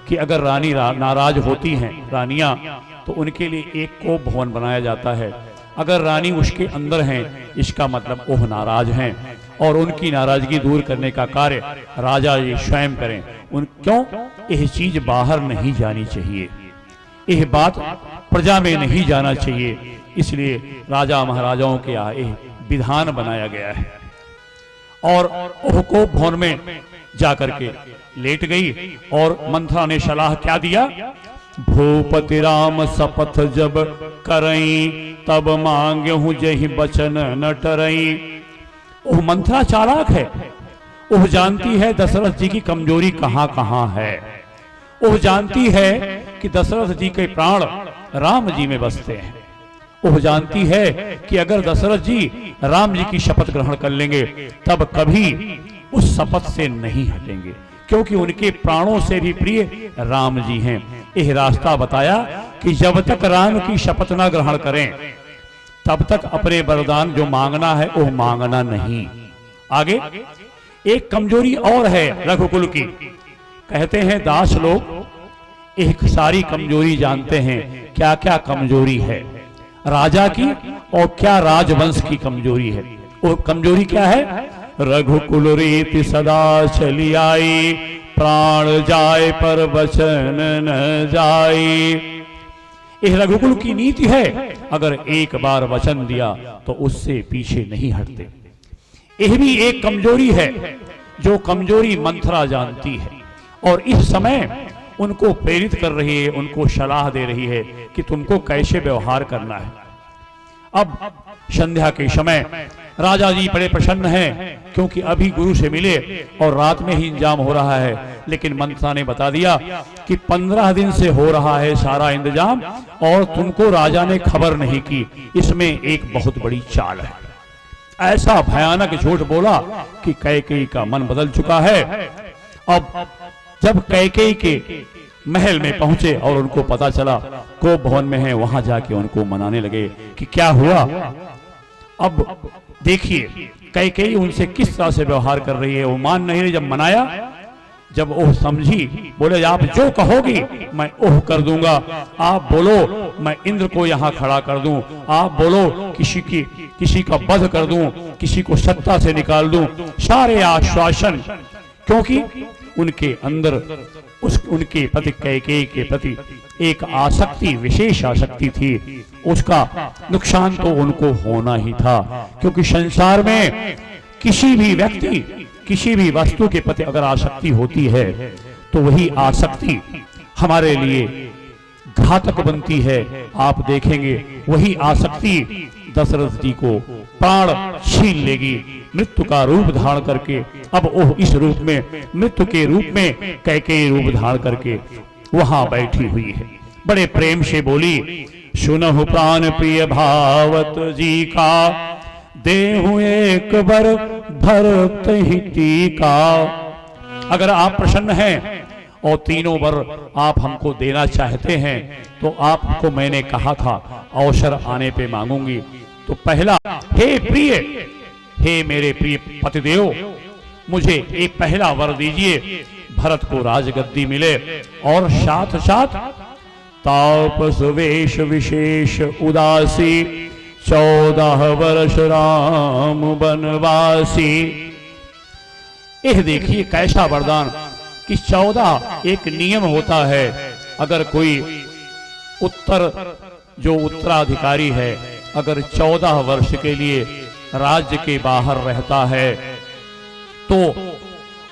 कि अगर रानी नाराज होती हैं रानियां, तो उनके लिए एक कोप भवन बनाया जाता है। अगर रानी उसके अंदर हैं, इसका मतलब वो नाराज हैं और उनकी नाराजगी दूर करने का कार्य राजा ये स्वयं करें। क्यों? यह चीज बाहर नहीं जानी चाहिए, यह बात प्रजा में नहीं जाना चाहिए, इसलिए राजा महाराजाओं के यहाँ यह विधान बनाया गया है। और वह कोप भवन में जाकर के लेट गई और मंथरा ने सलाह क्या दिया, भूपति राम शपथ जब करई, तब मांग्यहु जहि बचन न टरई। वह मंथरा चालाक है, वह जानती है दशरथ जी की कमजोरी कहां कहां है। वह जानती है कि दशरथ जी के प्राण राम जी में बसते हैं। वह जानती है कि अगर दशरथ जी राम जी की शपथ ग्रहण कर लेंगे तब कभी उस शपथ से नहीं हटेंगे, क्योंकि उनके प्राणों से भी प्रिय राम जी हैं। यह रास्ता बताया कि जब तक राम की शपथ ना ग्रहण करें तब तक अपने वरदान जो मांगना है वो मांगना नहीं। आगे एक कमजोरी और है रघुकुल की। कहते हैं दास लोग एक सारी कमजोरी जानते हैं, क्या क्या कमजोरी है राजा की और क्या राजवंश की कमजोरी है। वो कमजोरी क्या है, रघुकुल रीति सदा चली आई, प्राण जाए पर वचन न जाए। यह रघुकुल की नीति है, अगर एक बार वचन दिया तो उससे पीछे नहीं हटते। यह भी एक कमजोरी है जो कमजोरी मंथरा जानती है और इस समय उनको प्रेरित कर रही है, उनको सलाह दे रही है कि तुमको कैसे व्यवहार करना है। अब संध्या के समय राजा जी बड़े प्रसन्न हैं, क्योंकि अभी गुरु से मिले और रात में ही इंतजाम हो रहा है। लेकिन मंथरा ने बता दिया कि 15 दिन से हो रहा है सारा इंतजाम और तुमको राजा ने खबर नहीं की। इसमें एक बहुत बड़ी चाल है। ऐसा भयानक झूठ बोला कि कैकेयी का मन बदल चुका है। अब जब कैकेयी के महल में पहुंचे और उनको पता चला कोप भवन में है, वहां जाके उनको मनाने लगे कि क्या हुआ। अब देखिए कैकेयी उनसे किस तरह से व्यवहार कर रही है। वो मान नहीं रही। जब मनाया, जब ओह समझी, बोले आप जो कहोगी मैं ओह कर दूंगा। आप बोलो मैं इंद्र को यहाँ खड़ा कर दूं, आप बोलो किसी का वध कर दूं, किसी को सत्ता से निकाल दूं, सारे आश्वासन, क्योंकि उनके अंदर उनके पति कैकेयी के प्रति एक आसक्ति, विशेष आसक्ति थी। उसका नुकसान तो उनको होना ही था, क्योंकि संसार में किसी भी व्यक्ति, किसी भी वस्तु के प्रति अगर आसक्ति होती है तो वही आसक्ति हमारे लिए घातक बनती है। आप देखेंगे वही आसक्ति दशरथ जी को प्राण छीन लेगी, मृत्यु का रूप धारण करके। अब वो इस रूप में, मृत्यु के रूप में कैकेयी रूप धारण करके वहां बैठी हुई है। बड़े प्रेम से बोली, सुनहु प्राण प्रिय भावत जी का, देहु एक बर भरत ही टीका। अगर आप प्रसन्न हैं और तीनों वर आप हमको देना चाहते हैं तो आपको मैंने कहा था अवसर आने पे मांगूंगी। तो पहला, हे प्रिय, हे मेरे प्रिय पतिदेव, मुझे एक पहला वर दीजिए, भरत को राजगद्दी मिले और साथ साथ तापस वेश विशेष उदासी, 14 वर्ष राम बनवासी। यह देखिए कैसा वरदान कि 14 एक नियम होता है। अगर कोई जो उत्तराधिकारी है अगर 14 वर्ष के लिए राज्य के बाहर रहता है तो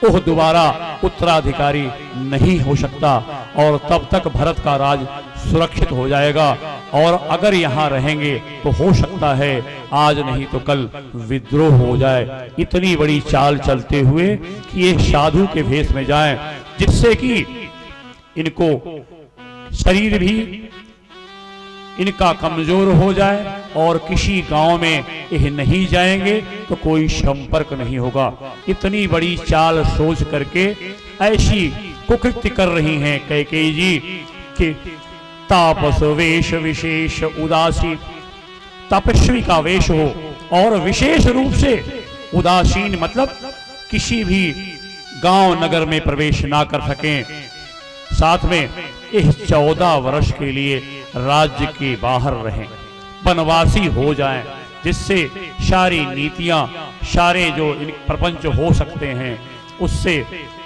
वह दोबारा उत्तराधिकारी नहीं हो सकता और तब तक भरत का राज सुरक्षित हो जाएगा। और अगर यहाँ रहेंगे तो हो सकता है आज नहीं तो कल विद्रोह हो जाए। इतनी बड़ी चाल चलते हुए कि ये साधु के भेष में जाएं, जिससे कि इनको शरीर भी इनका कमजोर हो जाए और किसी गांव में यह नहीं जाएंगे तो कोई संपर्क नहीं होगा। इतनी बड़ी चाल सोच करके ऐसी कुकृत्य कर रही हैं कैकेयी जी कि तापस वेश विशेष उदासी, तपस्वी का वेश हो और विशेष रूप से उदासीन, मतलब किसी भी गांव नगर में प्रवेश ना कर सकें। साथ में इस 14 वर्ष के लिए राज्य के बाहर रहें, वनवासी हो जाएं, जिससे सारी नीतियां, सारे जो प्रपंच हो सकते हैं उससे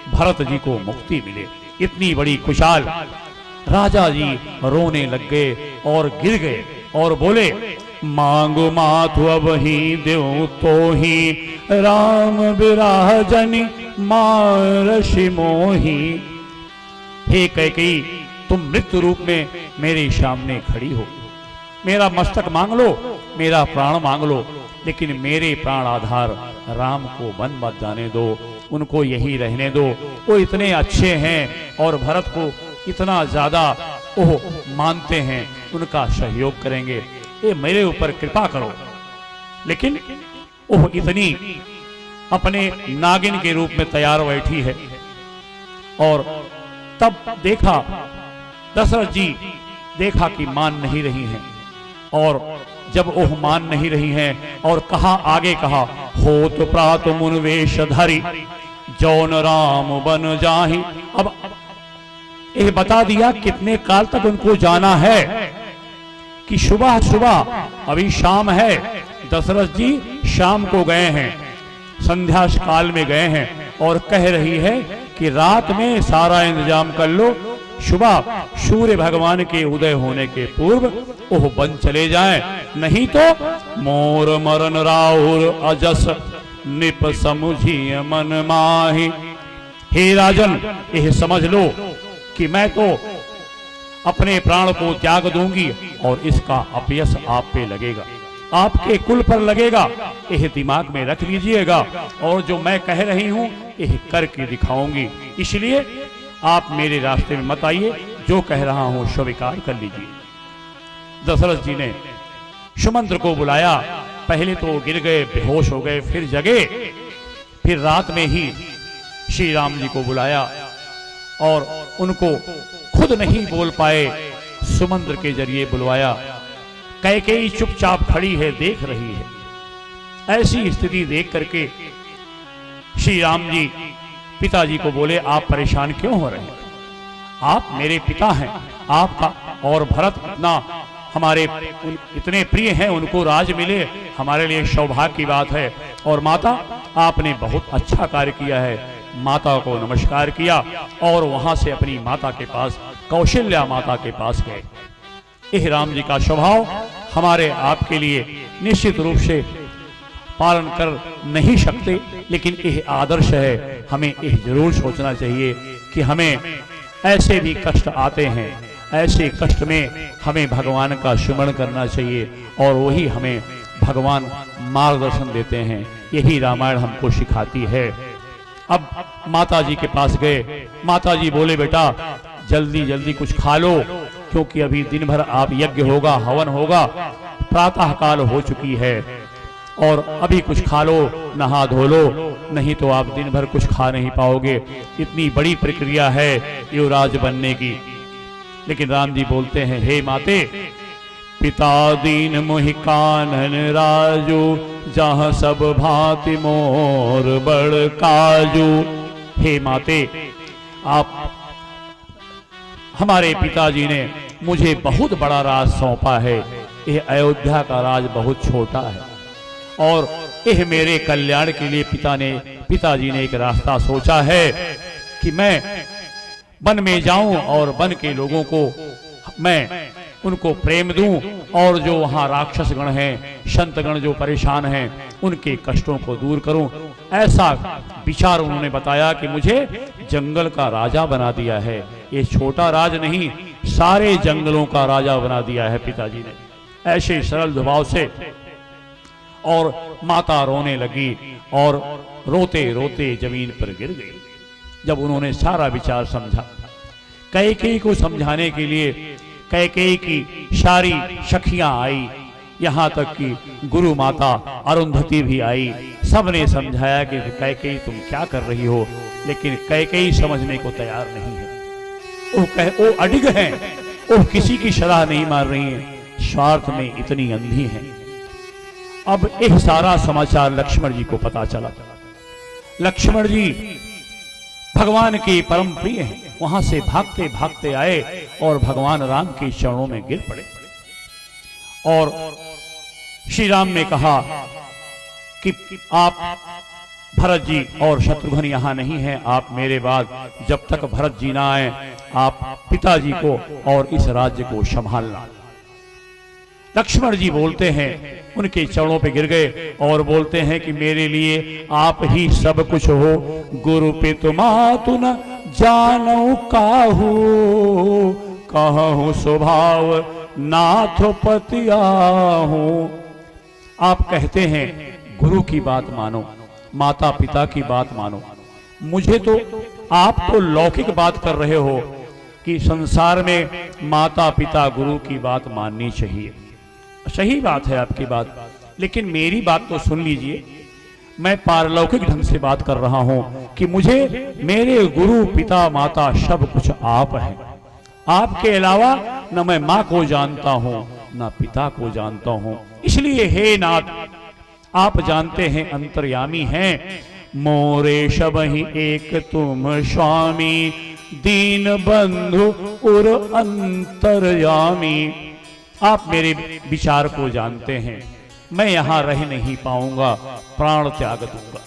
भरत जी को मुक्ति मिले। इतनी बड़ी खुशहाल राजा जी रोने लग गए और गिर गए और बोले, मांगो माथु अब ही देव तो ही, राम विराजनी मारषि मोही। हे कैकेयी, तुम मृत्यु रूप में मेरे सामने खड़ी हो, मेरा मस्तक मांग लो, मेरा प्राण मांग लो, लेकिन मेरे प्राण आधार राम को वन मत जाने दो, उनको यही रहने दो। वो इतने अच्छे हैं और भरत को इतना ज्यादा वो मानते हैं, उनका सहयोग करेंगे, ये मेरे ऊपर कृपा करो। लेकिन वो इतनी अपने नागिन के रूप में तैयार बैठी है। और तब देखा दशरथ जी, देखा कि मान नहीं रही हैं, और जब वह मान नहीं रही हैं और कहा, आगे कहा, होत प्रात मुन वेश धरी, जौन राम बन जाहि। अब यह बता दिया कितने काल तक उनको जाना है, कि सुबह सुबह, अभी शाम है, दशरथ जी शाम को गए हैं, संध्या काल में गए हैं, और कह रही है कि रात में सारा इंतजाम कर लो, सुबह सूर्य भगवान के उदय होने के पूर्व ओह बन चले जाएं, नहीं तो मोर मरण राउर अजस निप समुझिय मन माहि। हे राजन, यह समझ लो कि मैं तो अपने प्राण को त्याग दूंगी और इसका अपयश आप पे लगेगा, आपके कुल पर लगेगा। यह दिमाग में रख लीजिएगा, और जो मैं कह रही हूं यह करके दिखाऊंगी, इसलिए आप मेरे रास्ते में मत आइए, जो कह रहा हूं स्वीकार कर लीजिए। दशरथ जी ने सुमंत्र को बुलाया, पहले तो गिर गए, बेहोश हो गए, फिर जगे, फिर रात में ही श्री राम जी को बुलाया और उनको खुद नहीं बोल पाए, सुमंत्र के जरिए बुलवाया। कैकेयी चुपचाप खड़ी है, देख रही है। ऐसी स्थिति देख करके श्री राम जी पिताजी को बोले, आप परेशान क्यों हो रहे हैं? आप मेरे पिता हैं, आपका और भरत इतना हमारे इतने प्रिय हैं, उनको राज मिले हमारे लिए सौभाग्य की बात है। और माता, आपने बहुत अच्छा कार्य किया है। माता को नमस्कार किया और वहां से अपनी माता के पास, कौशल्या माता के पास गए। यह राम जी का स्वभाव हमारे आपके लिए निश्चित रूप से पालन कर नहीं सकते, लेकिन यह आदर्श है। हमें यह जरूर सोचना चाहिए कि हमें ऐसे भी कष्ट आते हैं, ऐसे कष्ट में हमें भगवान का स्मरण करना चाहिए और वही हमें भगवान मार्गदर्शन देते हैं। यही रामायण हमको सिखाती है। अब माता जी के पास गए। माता जी बोले, बेटा जल्दी जल्दी कुछ खा लो, क्योंकि अभी दिन भर आप यज्ञ होगा, हवन होगा, प्रातः काल हो चुकी है और अभी कुछ खा लो, नहा धो लो, नहीं तो आप दिन भर कुछ खा नहीं पाओगे। इतनी बड़ी प्रक्रिया है युवराज बनने की। लेकिन राम जी बोलते हैं, हे माते, पिता दीन मोहि कानन राजू, जहाँ सब भांति मोर बड़ काजू। हे माते, आप हमारे पिताजी ने मुझे बहुत बड़ा राज सौंपा है। यह अयोध्या का राज बहुत छोटा है और यह मेरे कल्याण के लिए पिताजी ने एक रास्ता सोचा है कि मैं वन में जाऊं और वन के लोगों को मैं उनको प्रेम दूं और जो वहां राक्षस गण हैं, संतगण जो परेशान हैं, उनके कष्टों को दूर करूं। ऐसा विचार उन्होंने बताया कि मुझे जंगल का राजा बना दिया है। ये छोटा राज नहीं, सारे जंगलों का राजा बना दिया है पिताजी ने। ऐसे सरल स्वभाव से। और माता रोने लगी और रोते रोते जमीन पर गिर गई। जब उन्होंने सारा विचार समझा, कैकेयी को समझाने के लिए कैकेयी की सारी सखियां आई, यहाँ तक कि गुरु माता अरुंधति भी आई। सबने समझाया कि कैकेयी तुम क्या कर रही हो, लेकिन कैकेयी समझने को तैयार नहीं है। वो अडिग हैं, वो किसी की सलाह नहीं मान रही हैं, स्वार्थ में इतनी अंधी हैं। अब यह सारा समाचार लक्ष्मण जी को पता चला। लक्ष्मण जी भगवान के परम प्रिय हैं, वहां से भागते भागते आए और भगवान राम के चरणों में गिर पड़े। और श्री राम ने कहा कि आप भरत जी और शत्रुघ्न यहां नहीं हैं, आप मेरे बाद जब तक भरत जी ना आए आप पिताजी को और इस राज्य को संभालना। लक्ष्मण जी बोलते हैं, उनके चरणों पे गिर गए और बोलते हैं कि मेरे लिए आप ही सब कुछ हो। गुरु पितु मातु न जानऊ काहू, कहूँ स्वभाव नाथ पति आहू। आप कहते हैं गुरु की बात मानो, माता पिता की बात मानो। मुझे तो आप तो लौकिक बात कर रहे हो कि संसार में माता पिता गुरु की बात माननी चाहिए। सही बात है आपकी बात, लेकिन मेरी बात तो सुन लीजिए। मैं पारलौकिक ढंग से बात कर रहा हूं कि मुझे मेरे गुरु पिता माता सब कुछ आप हैं। आपके अलावा न मैं माँ को जानता हूं न पिता को जानता हूं। इसलिए हे नाथ, आप जानते हैं अंतर्यामी हैं। मोरे सब ही एक तुम स्वामी, दीन बंधु उर अंतर्यामी। आप मेरे विचार को जानते हैं, मैं यहां रह नहीं पाऊंगा, प्राण त्याग दूंगा।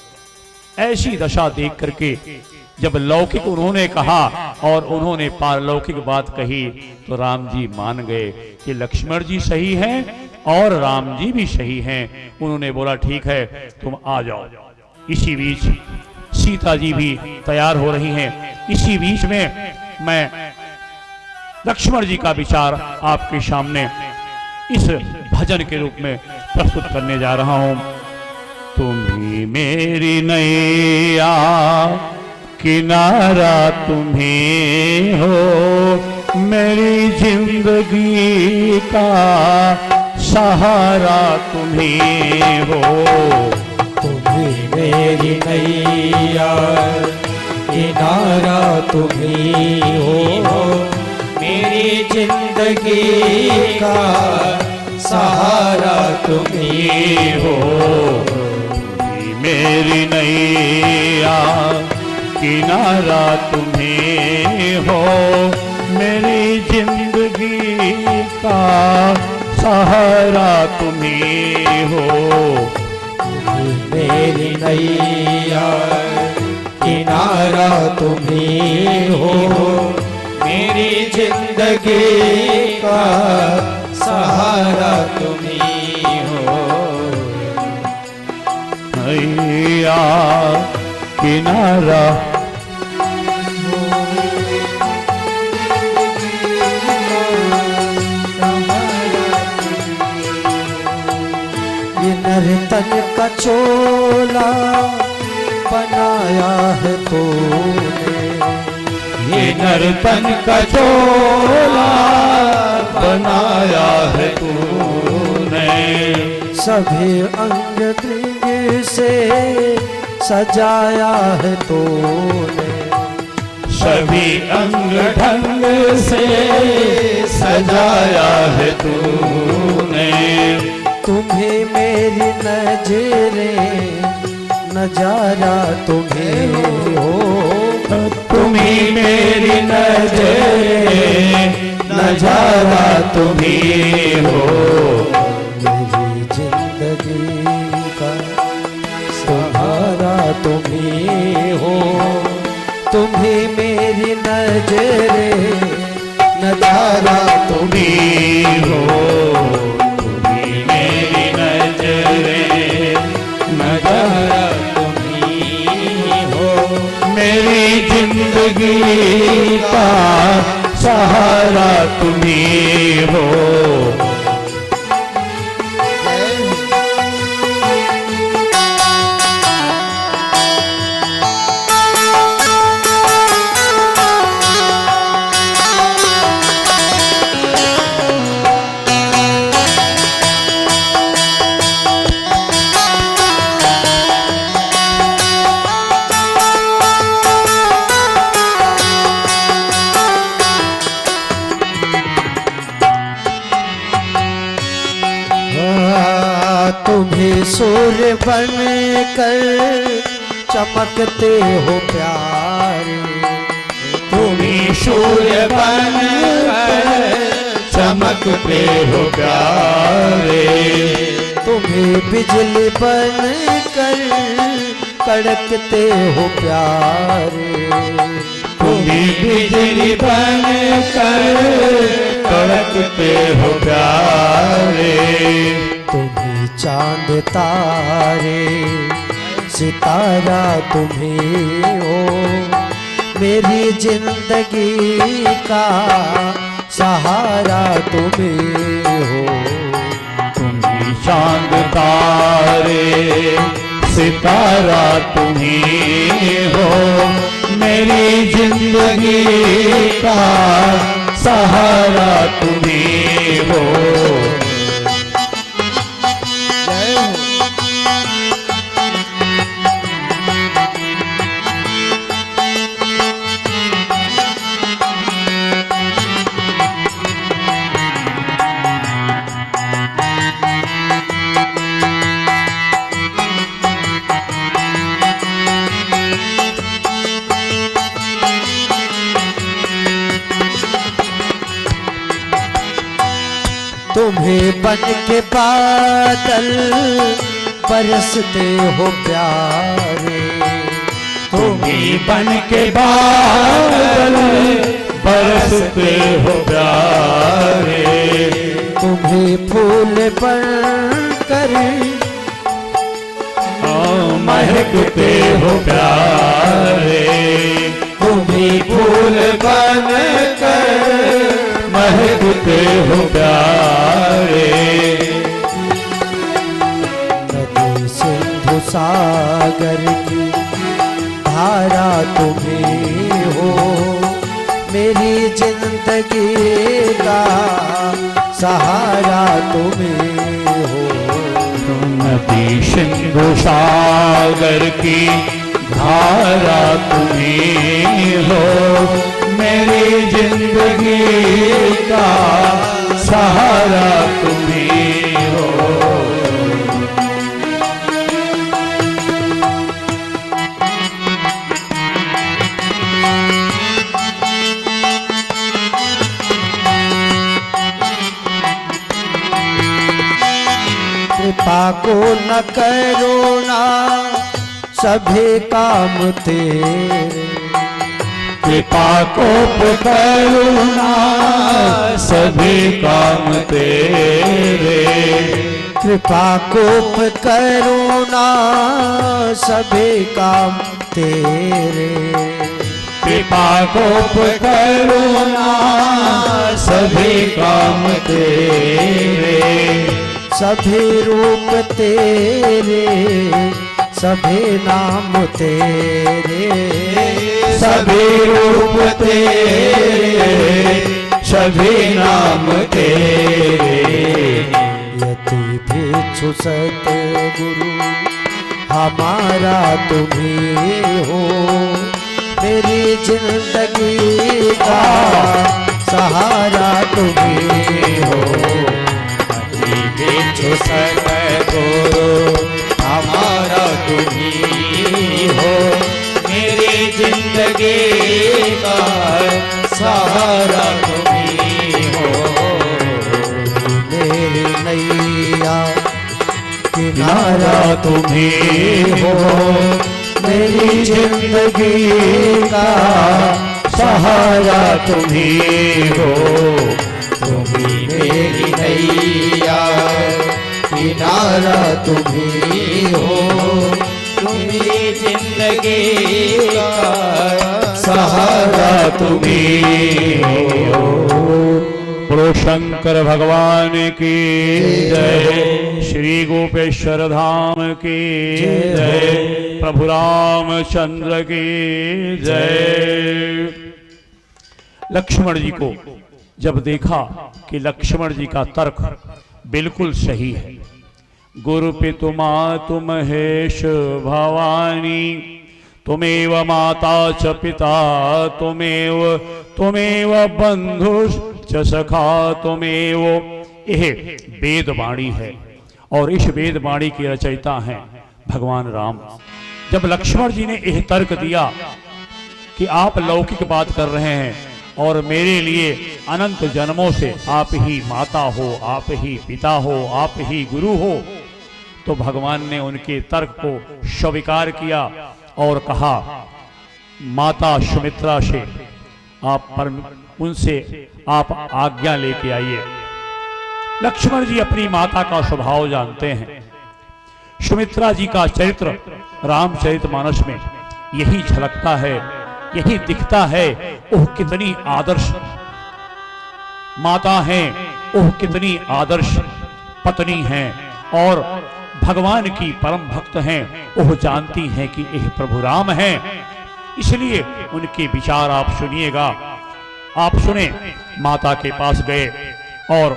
ऐसी दशा देख करके जब लौकिक उन्होंने कहा और उन्होंने पारलौकिक बात कही तो राम जी मान गए कि लक्ष्मण जी सही हैं और राम जी भी सही हैं। उन्होंने बोला ठीक है तुम आ जाओ। इसी बीच सीता जी भी तैयार हो रही हैं। इसी बीच में मैं लक्ष्मण जी का विचार आपके सामने इस भजन के रूप में प्रस्तुत करने जा रहा हूं। तुम्ही मेरी नैया किनारा तुम्ही हो, मेरी जिंदगी का सहारा तुम्ही हो। तुम्ही मेरी नैया किनारा तुम्ही हो, मेरी जिंदगी का सहारा तुम्ही हो। मेरी नैया किनारा तुम्ही हो, मेरी जिंदगी का सहारा तुम्ही हो। मेरी नैया किनारा तुम्ही हो, मेरी जिंदगी का सहारा तुम्ही हो। नैया किनारा ये नर्तन का चोला बनाया है तूने, ये नर्तन का चोला बनाया है तूने। सभी अंग द्रिंग से सजाया है तूने, सभी अंग ढंग से सजाया है तूने। तुम्हें मेरी नजरें नजारा तुम्हें हो, तुम्ही मेरी नजरें नजारा तुम्ही हो। मेरी जिंदगी का सहारा तुम्ही हो, तुम्हें मेरी नजरें नजारा तुम्ही हो, तुम्ही मेरी नजरें नजारा तुम्ही हो। मेरी जिंदगी का सहारा तुम्ही हो। तुम्हें सूर्य बन कर चमकते हो प्यारे, तुम्ही सूर्य बन कर चमकते हो प्यारे। तुम्हें बिजली बन कर कड़कते हो प्यारे, तुम्ही बिजली बन कर कड़कते हो प्यारे। तुम्हें चांद तारे सितारा तुम्हें हो, मेरी जिंदगी का सहारा तुम्हें हो। तुम्ही चांद तारे सितारा तुम्ही हो, मेरी जिंदगी का सहारा तुम्ही हो। तुम्हें बन के बादल बरसते हो प्यारे, तुम्ही बन के बादल बरसते हो प्यारे। तुम्हें फूल बन कर महकते हो प्यारे। तुम्ही फूल बन कर महकते हो प्यारे। नदी सिंधु सागर की धारा तुम्हें हो, मेरी जिंदगी का सहारा तुम्हें हो। नदी सिंधु सागर की धारा तुम्ही हो, मेरी जिंदगी का सहारा तुम्ही हो। कृपा को न करुणा सभी काम तेरे, कृपा को करुणा सभी काम तेरे, कृपा कोप करुणा सभी काम तेरे, कृपा को करुणा सभी काम तेरे, सभी रूप तेरे सभी नाम तेरे, सभी रूप तेरे सभी नाम तेरे, यति भिक्षु सतगुरु हमारा तुम्ही हो, मेरी जिंदगी का सहारा तुम्ही हो, भिक्षु सतगुरु हमारा तुम्ही हो, मेरी जिंदगी का सहारा तुम्ही हो, मेरी नैया किनारा तुम्ही हो, मेरी जिंदगी का सहारा तुम्ही हो, तुम्ही मेरी नैया किनारा तुम्ही हो, मेरी जिंदगी का सहारा तुम्ही हो। बोलो शंकर भगवान की जय, श्री गोपेश्वर धाम की जय, प्रभु रामचंद्र की जय। लक्ष्मण जी को जब देखा कि लक्ष्मण जी का तर्क बिल्कुल सही है, गुरु पितु मातु महेश भवानी, तुमेव माता च पिता तुमेव बंधुश्च सखा तुमेव, यह वेद वाणी है और इस वेद वाणी के रचयिता हैं भगवान राम। जब लक्ष्मण जी ने यह तर्क दिया कि आप लौकिक बात कर रहे हैं और मेरे लिए अनंत जन्मों से आप ही माता हो, आप ही पिता हो, आप ही गुरु हो, तो भगवान ने उनके तर्क को स्वीकार किया और कहा माता सुमित्रा से उनसे आप आज्ञा लेके आइए। लक्ष्मण जी अपनी माता का स्वभाव जानते हैं। सुमित्रा जी का चरित्र रामचरितमानस में यही झलकता है, यही दिखता है। ओह कितनी आदर्श माता हैं, ओह कितनी आदर्श पत्नी हैं और भगवान की परम भक्त हैं। ओह जानती हैं कि यह प्रभु राम हैं, इसलिए उनके विचार आप सुनिएगा। आप सुने, माता के पास गए और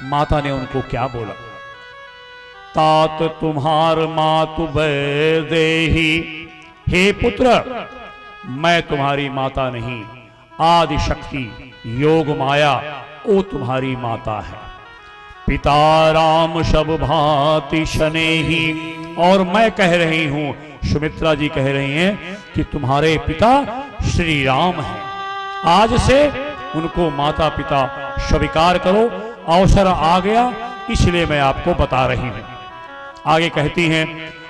माता ने उनको क्या बोला। तात तुम्हार मातु देही, हे पुत्र मैं तुम्हारी माता नहीं, आदि शक्ति योग माया वो तुम्हारी माता है। पिता राम सब भांति शनेही, और मैं कह रही हूं, सुमित्रा जी कह रही हैं कि तुम्हारे पिता श्री राम हैं। आज से उनको माता पिता स्वीकार करो। अवसर आ गया इसलिए मैं आपको बता रही हूं। आगे कहती हैं,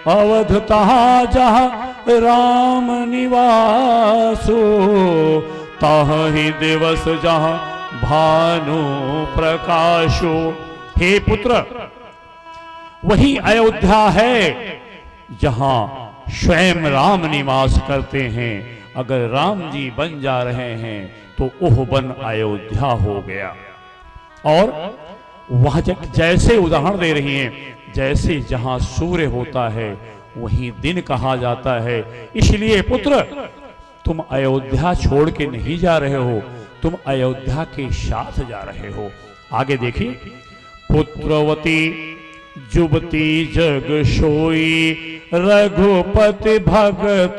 अवध तहा जहाँ राम निवासो, ताहि दिवस जहाँ भानु प्रकाशो। हे पुत्र, वही अयोध्या है जहां स्वयं राम निवास करते हैं। अगर राम जी बन जा रहे हैं तो ओह बन अयोध्या हो गया। और वह जैसे उदाहरण दे रही हैं, जैसे जहां सूर्य होता है वहीं दिन कहा जाता है। इसलिए पुत्र, तुम अयोध्या छोड़ के नहीं जा रहे हो, तुम अयोध्या के साथ जा रहे हो। आगे देखिए, पुत्रवती जुबती जग सोई, रघुपति भगत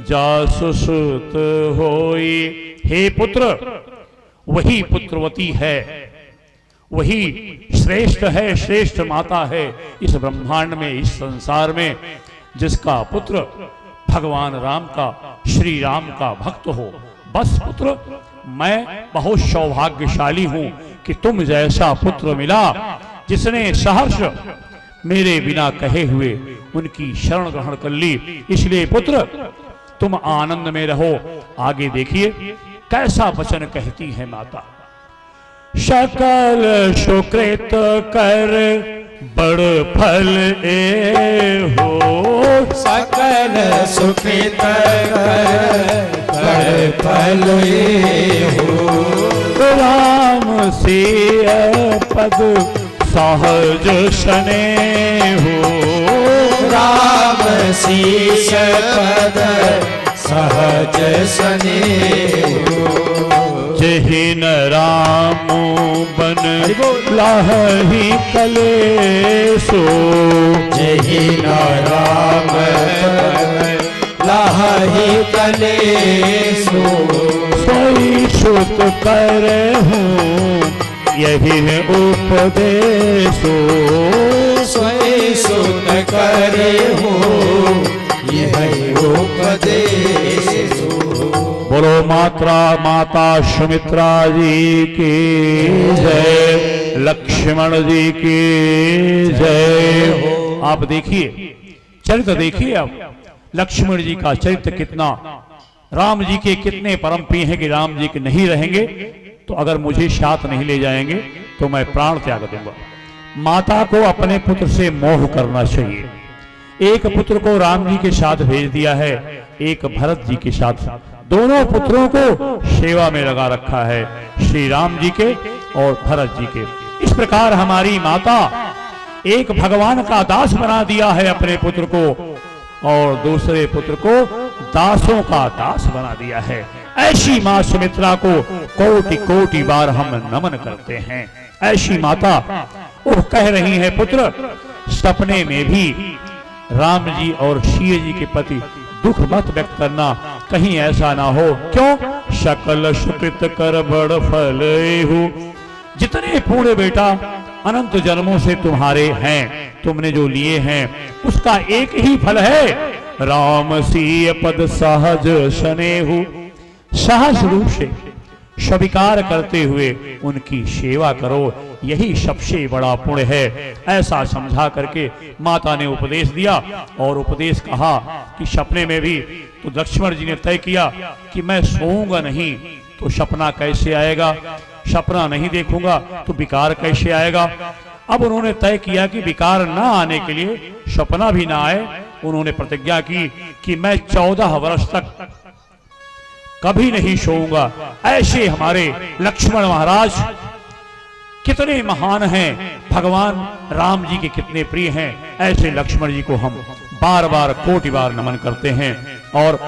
जासु सुत होई। हे पुत्र, वही पुत्रवती है, वही श्रेष्ठ है, श्रेष्ठ माता है इस ब्रह्मांड में, इस संसार में, जिसका पुत्र भगवान राम का, श्री राम का भक्त हो। बस पुत्र, मैं बहुत सौभाग्यशाली हूं कि तुम जैसा पुत्र मिला, जिसने सहर्ष मेरे बिना कहे हुए उनकी शरण ग्रहण कर ली। इसलिए पुत्र तुम आनंद में रहो। आगे देखिए कैसा वचन कहती है माता। सकल सुकृत कर बड़ फल ए हो, सकल सुकृत कर बड़ फल ए हो, राम से पद सहज सने हो, राम शीश पद सहज सने हो, जहिन राम बन लाही कलेसो, जहिन राम लाही कलेसो, सोई सुत कर हूँ यही उपदेशो, सोई सुत करे हो यही उपदेशो। बोलो माता सुमित्रा जी की जय, लक्ष्मण जी की जय। आप देखिए चरित्र देखिए, अब लक्ष्मण जी का चरित्र कितना, राम जी के कितने परम प्रिय हैं कि राम जी के नहीं रहेंगे तो अगर मुझे साथ नहीं ले जाएंगे तो मैं प्राण त्याग दूंगा। माता को अपने पुत्र से मोह करना चाहिए। एक पुत्र को राम जी के साथ भेज दिया है, एक भरत जी के साथ, दोनों पुत्रों को सेवा में लगा रखा है, श्री राम जी के और भरत जी के। इस प्रकार हमारी माता एक भगवान का दास बना दिया है अपने पुत्र को, और दूसरे पुत्र को दासों का दास बना दिया है। ऐसी मां सुमित्रा को कोटि कोटि बार हम नमन करते हैं। ऐसी माता वो कह रही है, पुत्र सपने में भी राम जी और शिव जी के प्रति दुख मत व्यक्त करना, कहीं ऐसा ना हो। क्यों? सकल सुकृत कर बड़ फल हो, जितने पुण्य बेटा अनंत जन्मों से तुम्हारे हैं, तुमने जो लिए हैं उसका एक ही फल है, राम सीय पद सहज स्नेहु। सहज रूप से स्वीकार करते हुए उनकी सेवा करो, यही सबसे बड़ा पुण्य है। ऐसा समझा करके माता ने उपदेश दिया, और उपदेश कहा कि सपने में भी तो लक्ष्मण जी ने तय किया कि मैं सोऊंगा नहीं तो सपना कैसे आएगा, सपना नहीं देखूंगा तो विकार कैसे आएगा। अब उन्होंने तय किया कि विकार ना आने के लिए, सपना भी ना आए, उन्होंने प्रतिज्ञा की कि मैं 14 वर्ष तक कभी नहीं सोऊंगा। ऐसे हमारे लक्ष्मण महाराज कितने महान हैं, भगवान राम जी के कितने प्रिय हैं। ऐसे लक्ष्मण जी को हम बार बार कोटि बार नमन करते हैं। और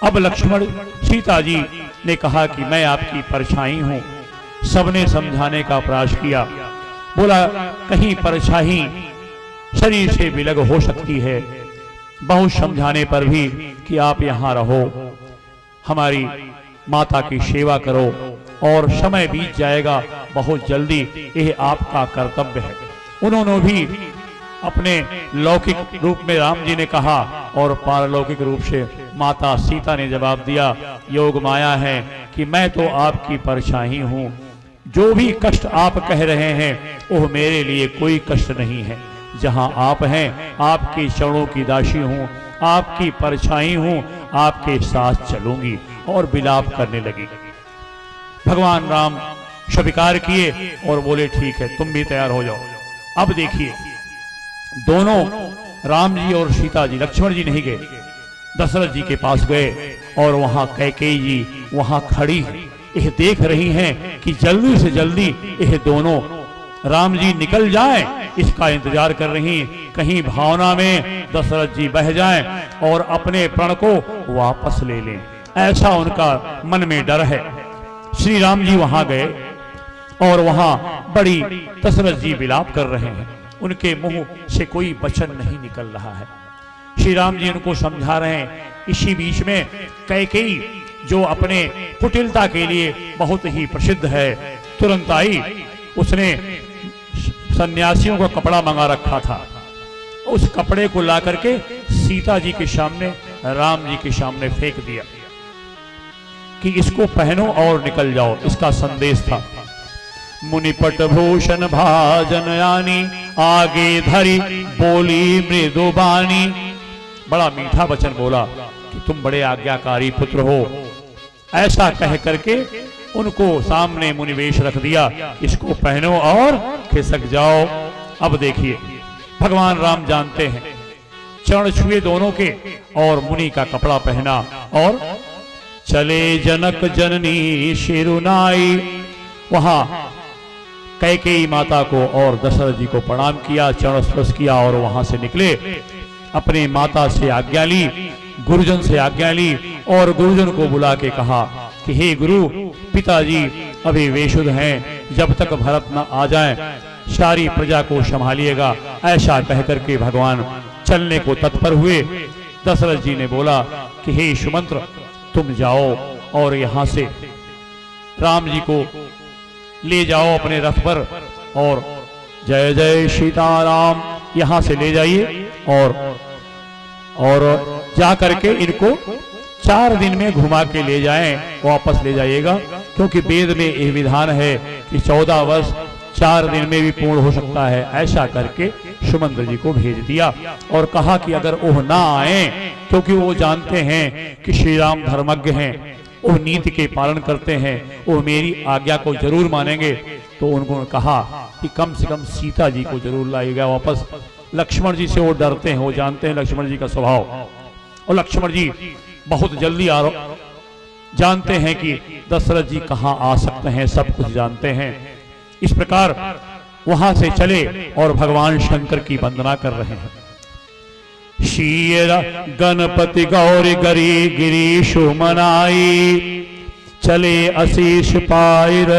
अब लक्ष्मण सीता जी ने कहा कि मैं आपकी परछाई हूं। सबने समझाने का प्रयास किया, बोला कहीं परछाई शरीर से विलग हो सकती है। बहुत समझाने पर भी कि आप यहाँ रहो, हमारी माता की सेवा करो, और समय बीत जाएगा बहुत जल्दी, यह आपका कर्तव्य है। उन्होंने भी अपने लौकिक रूप में राम जी ने कहा, और पारलौकिक रूप से माता सीता ने जवाब दिया, योग माया है कि मैं तो आपकी परछाई हूं, जो भी कष्ट आप कह रहे हैं वो मेरे लिए कोई कष्ट नहीं है। जहां आप हैं आपके चरणों की दासी हूं, आपकी परछाई हूं, आपके साथ चलूंगी। और विलाप करने लगी। भगवान राम स्वीकार किए और बोले ठीक है, तुम भी तैयार हो जाओ। अब देखिए दोनों राम जी और सीता जी, लक्ष्मण जी नहीं गए, दशरथ जी के पास गए, और वहां कैकेयी जी वहां खड़ी यह देख रही हैं कि जल्दी से जल्दी यह दोनों राम जी निकल जाएं, इसका इंतजार कर रही। कहीं भावना में दशरथ जी बह जाएं और अपने प्रण को वापस ले लें, ऐसा उनका मन में डर है। श्री राम जी वहां गए और वहां बड़ी दशरथ जी विलाप कर रहे हैं, उनके मुंह से कोई वचन नहीं निकल रहा है। श्री राम जी उनको समझा रहे हैं। इसी बीच में कैकेयी जो अपने कुटिलता के लिए बहुत ही प्रसिद्ध है, तुरंत आई। उसने सन्यासियों का कपड़ा मंगा रखा था, उस कपड़े को ला करके सीता जी के सामने, राम जी के सामने फेंक दिया कि इसको पहनो और निकल जाओ। इसका संदेश था, मुनिपट भूषण भाजन यानी आगे धरी बोली मृदु बानी, बड़ा मीठा वचन बोला कि तुम बड़े आज्ञाकारी पुत्र हो। ऐसा कह करके उनको सामने मुनिवेश रख दिया, इसको पहनो और खिसक जाओ। अब देखिए भगवान राम जानते हैं, चरण छुए दोनों के और मुनि का कपड़ा पहना और चले जनक जननी शिरुनाई। वहां कैकेयी माता को और दशरथ जी को प्रणाम किया, चरण स्पर्श किया और वहां से निकले। अपने माता से आज्ञा ली, गुरुजन से आज्ञा ली और गुरुजन को बुला के कहा कि हे गुरु, पिताजी अभी वेशुद्ध हैं, जब तक भरत न आ जाएं सारी प्रजा को संभालिएगा। ऐसा कहकर के भगवान चलने को तत्पर हुए। दशरथ जी ने बोला कि हे सुमंत्र, तुम जाओ और यहां से राम जी को ले जाओ अपने रथ पर और जय जय सीताराम यहां से ले जाइए और जा करके इनको 4 दिन में घुमा के ले जाएं, वापस ले जाइएगा, क्योंकि वेद में यह विधान है कि 14 वर्ष 4 दिन में भी पूर्ण हो सकता है। ऐसा करके सुमंत्र जी को भेज दिया और कहा कि अगर वह ना आए, क्योंकि वो जानते हैं कि श्री राम धर्मज्ञ हैं, वो नीति के पालन करते हैं, वो मेरी आज्ञा को जरूर मानेंगे। तो उन्होंने कहा कि कम से कम सीता जी को जरूर लाइएगा वापस। लक्ष्मण जी से वो डरते हैं, वो जानते हैं लक्ष्मण जी का स्वभाव, और लक्ष्मण जी बहुत जल्दी जानते हैं कि दशरथ जी कहाँ आ सकते हैं, सब कुछ जानते हैं। इस प्रकार वहां से चले और भगवान शंकर की वंदना कर रहे हैं। शीर गणपति गौरी गरी गिरीशु मनाई, चले आशीष पायर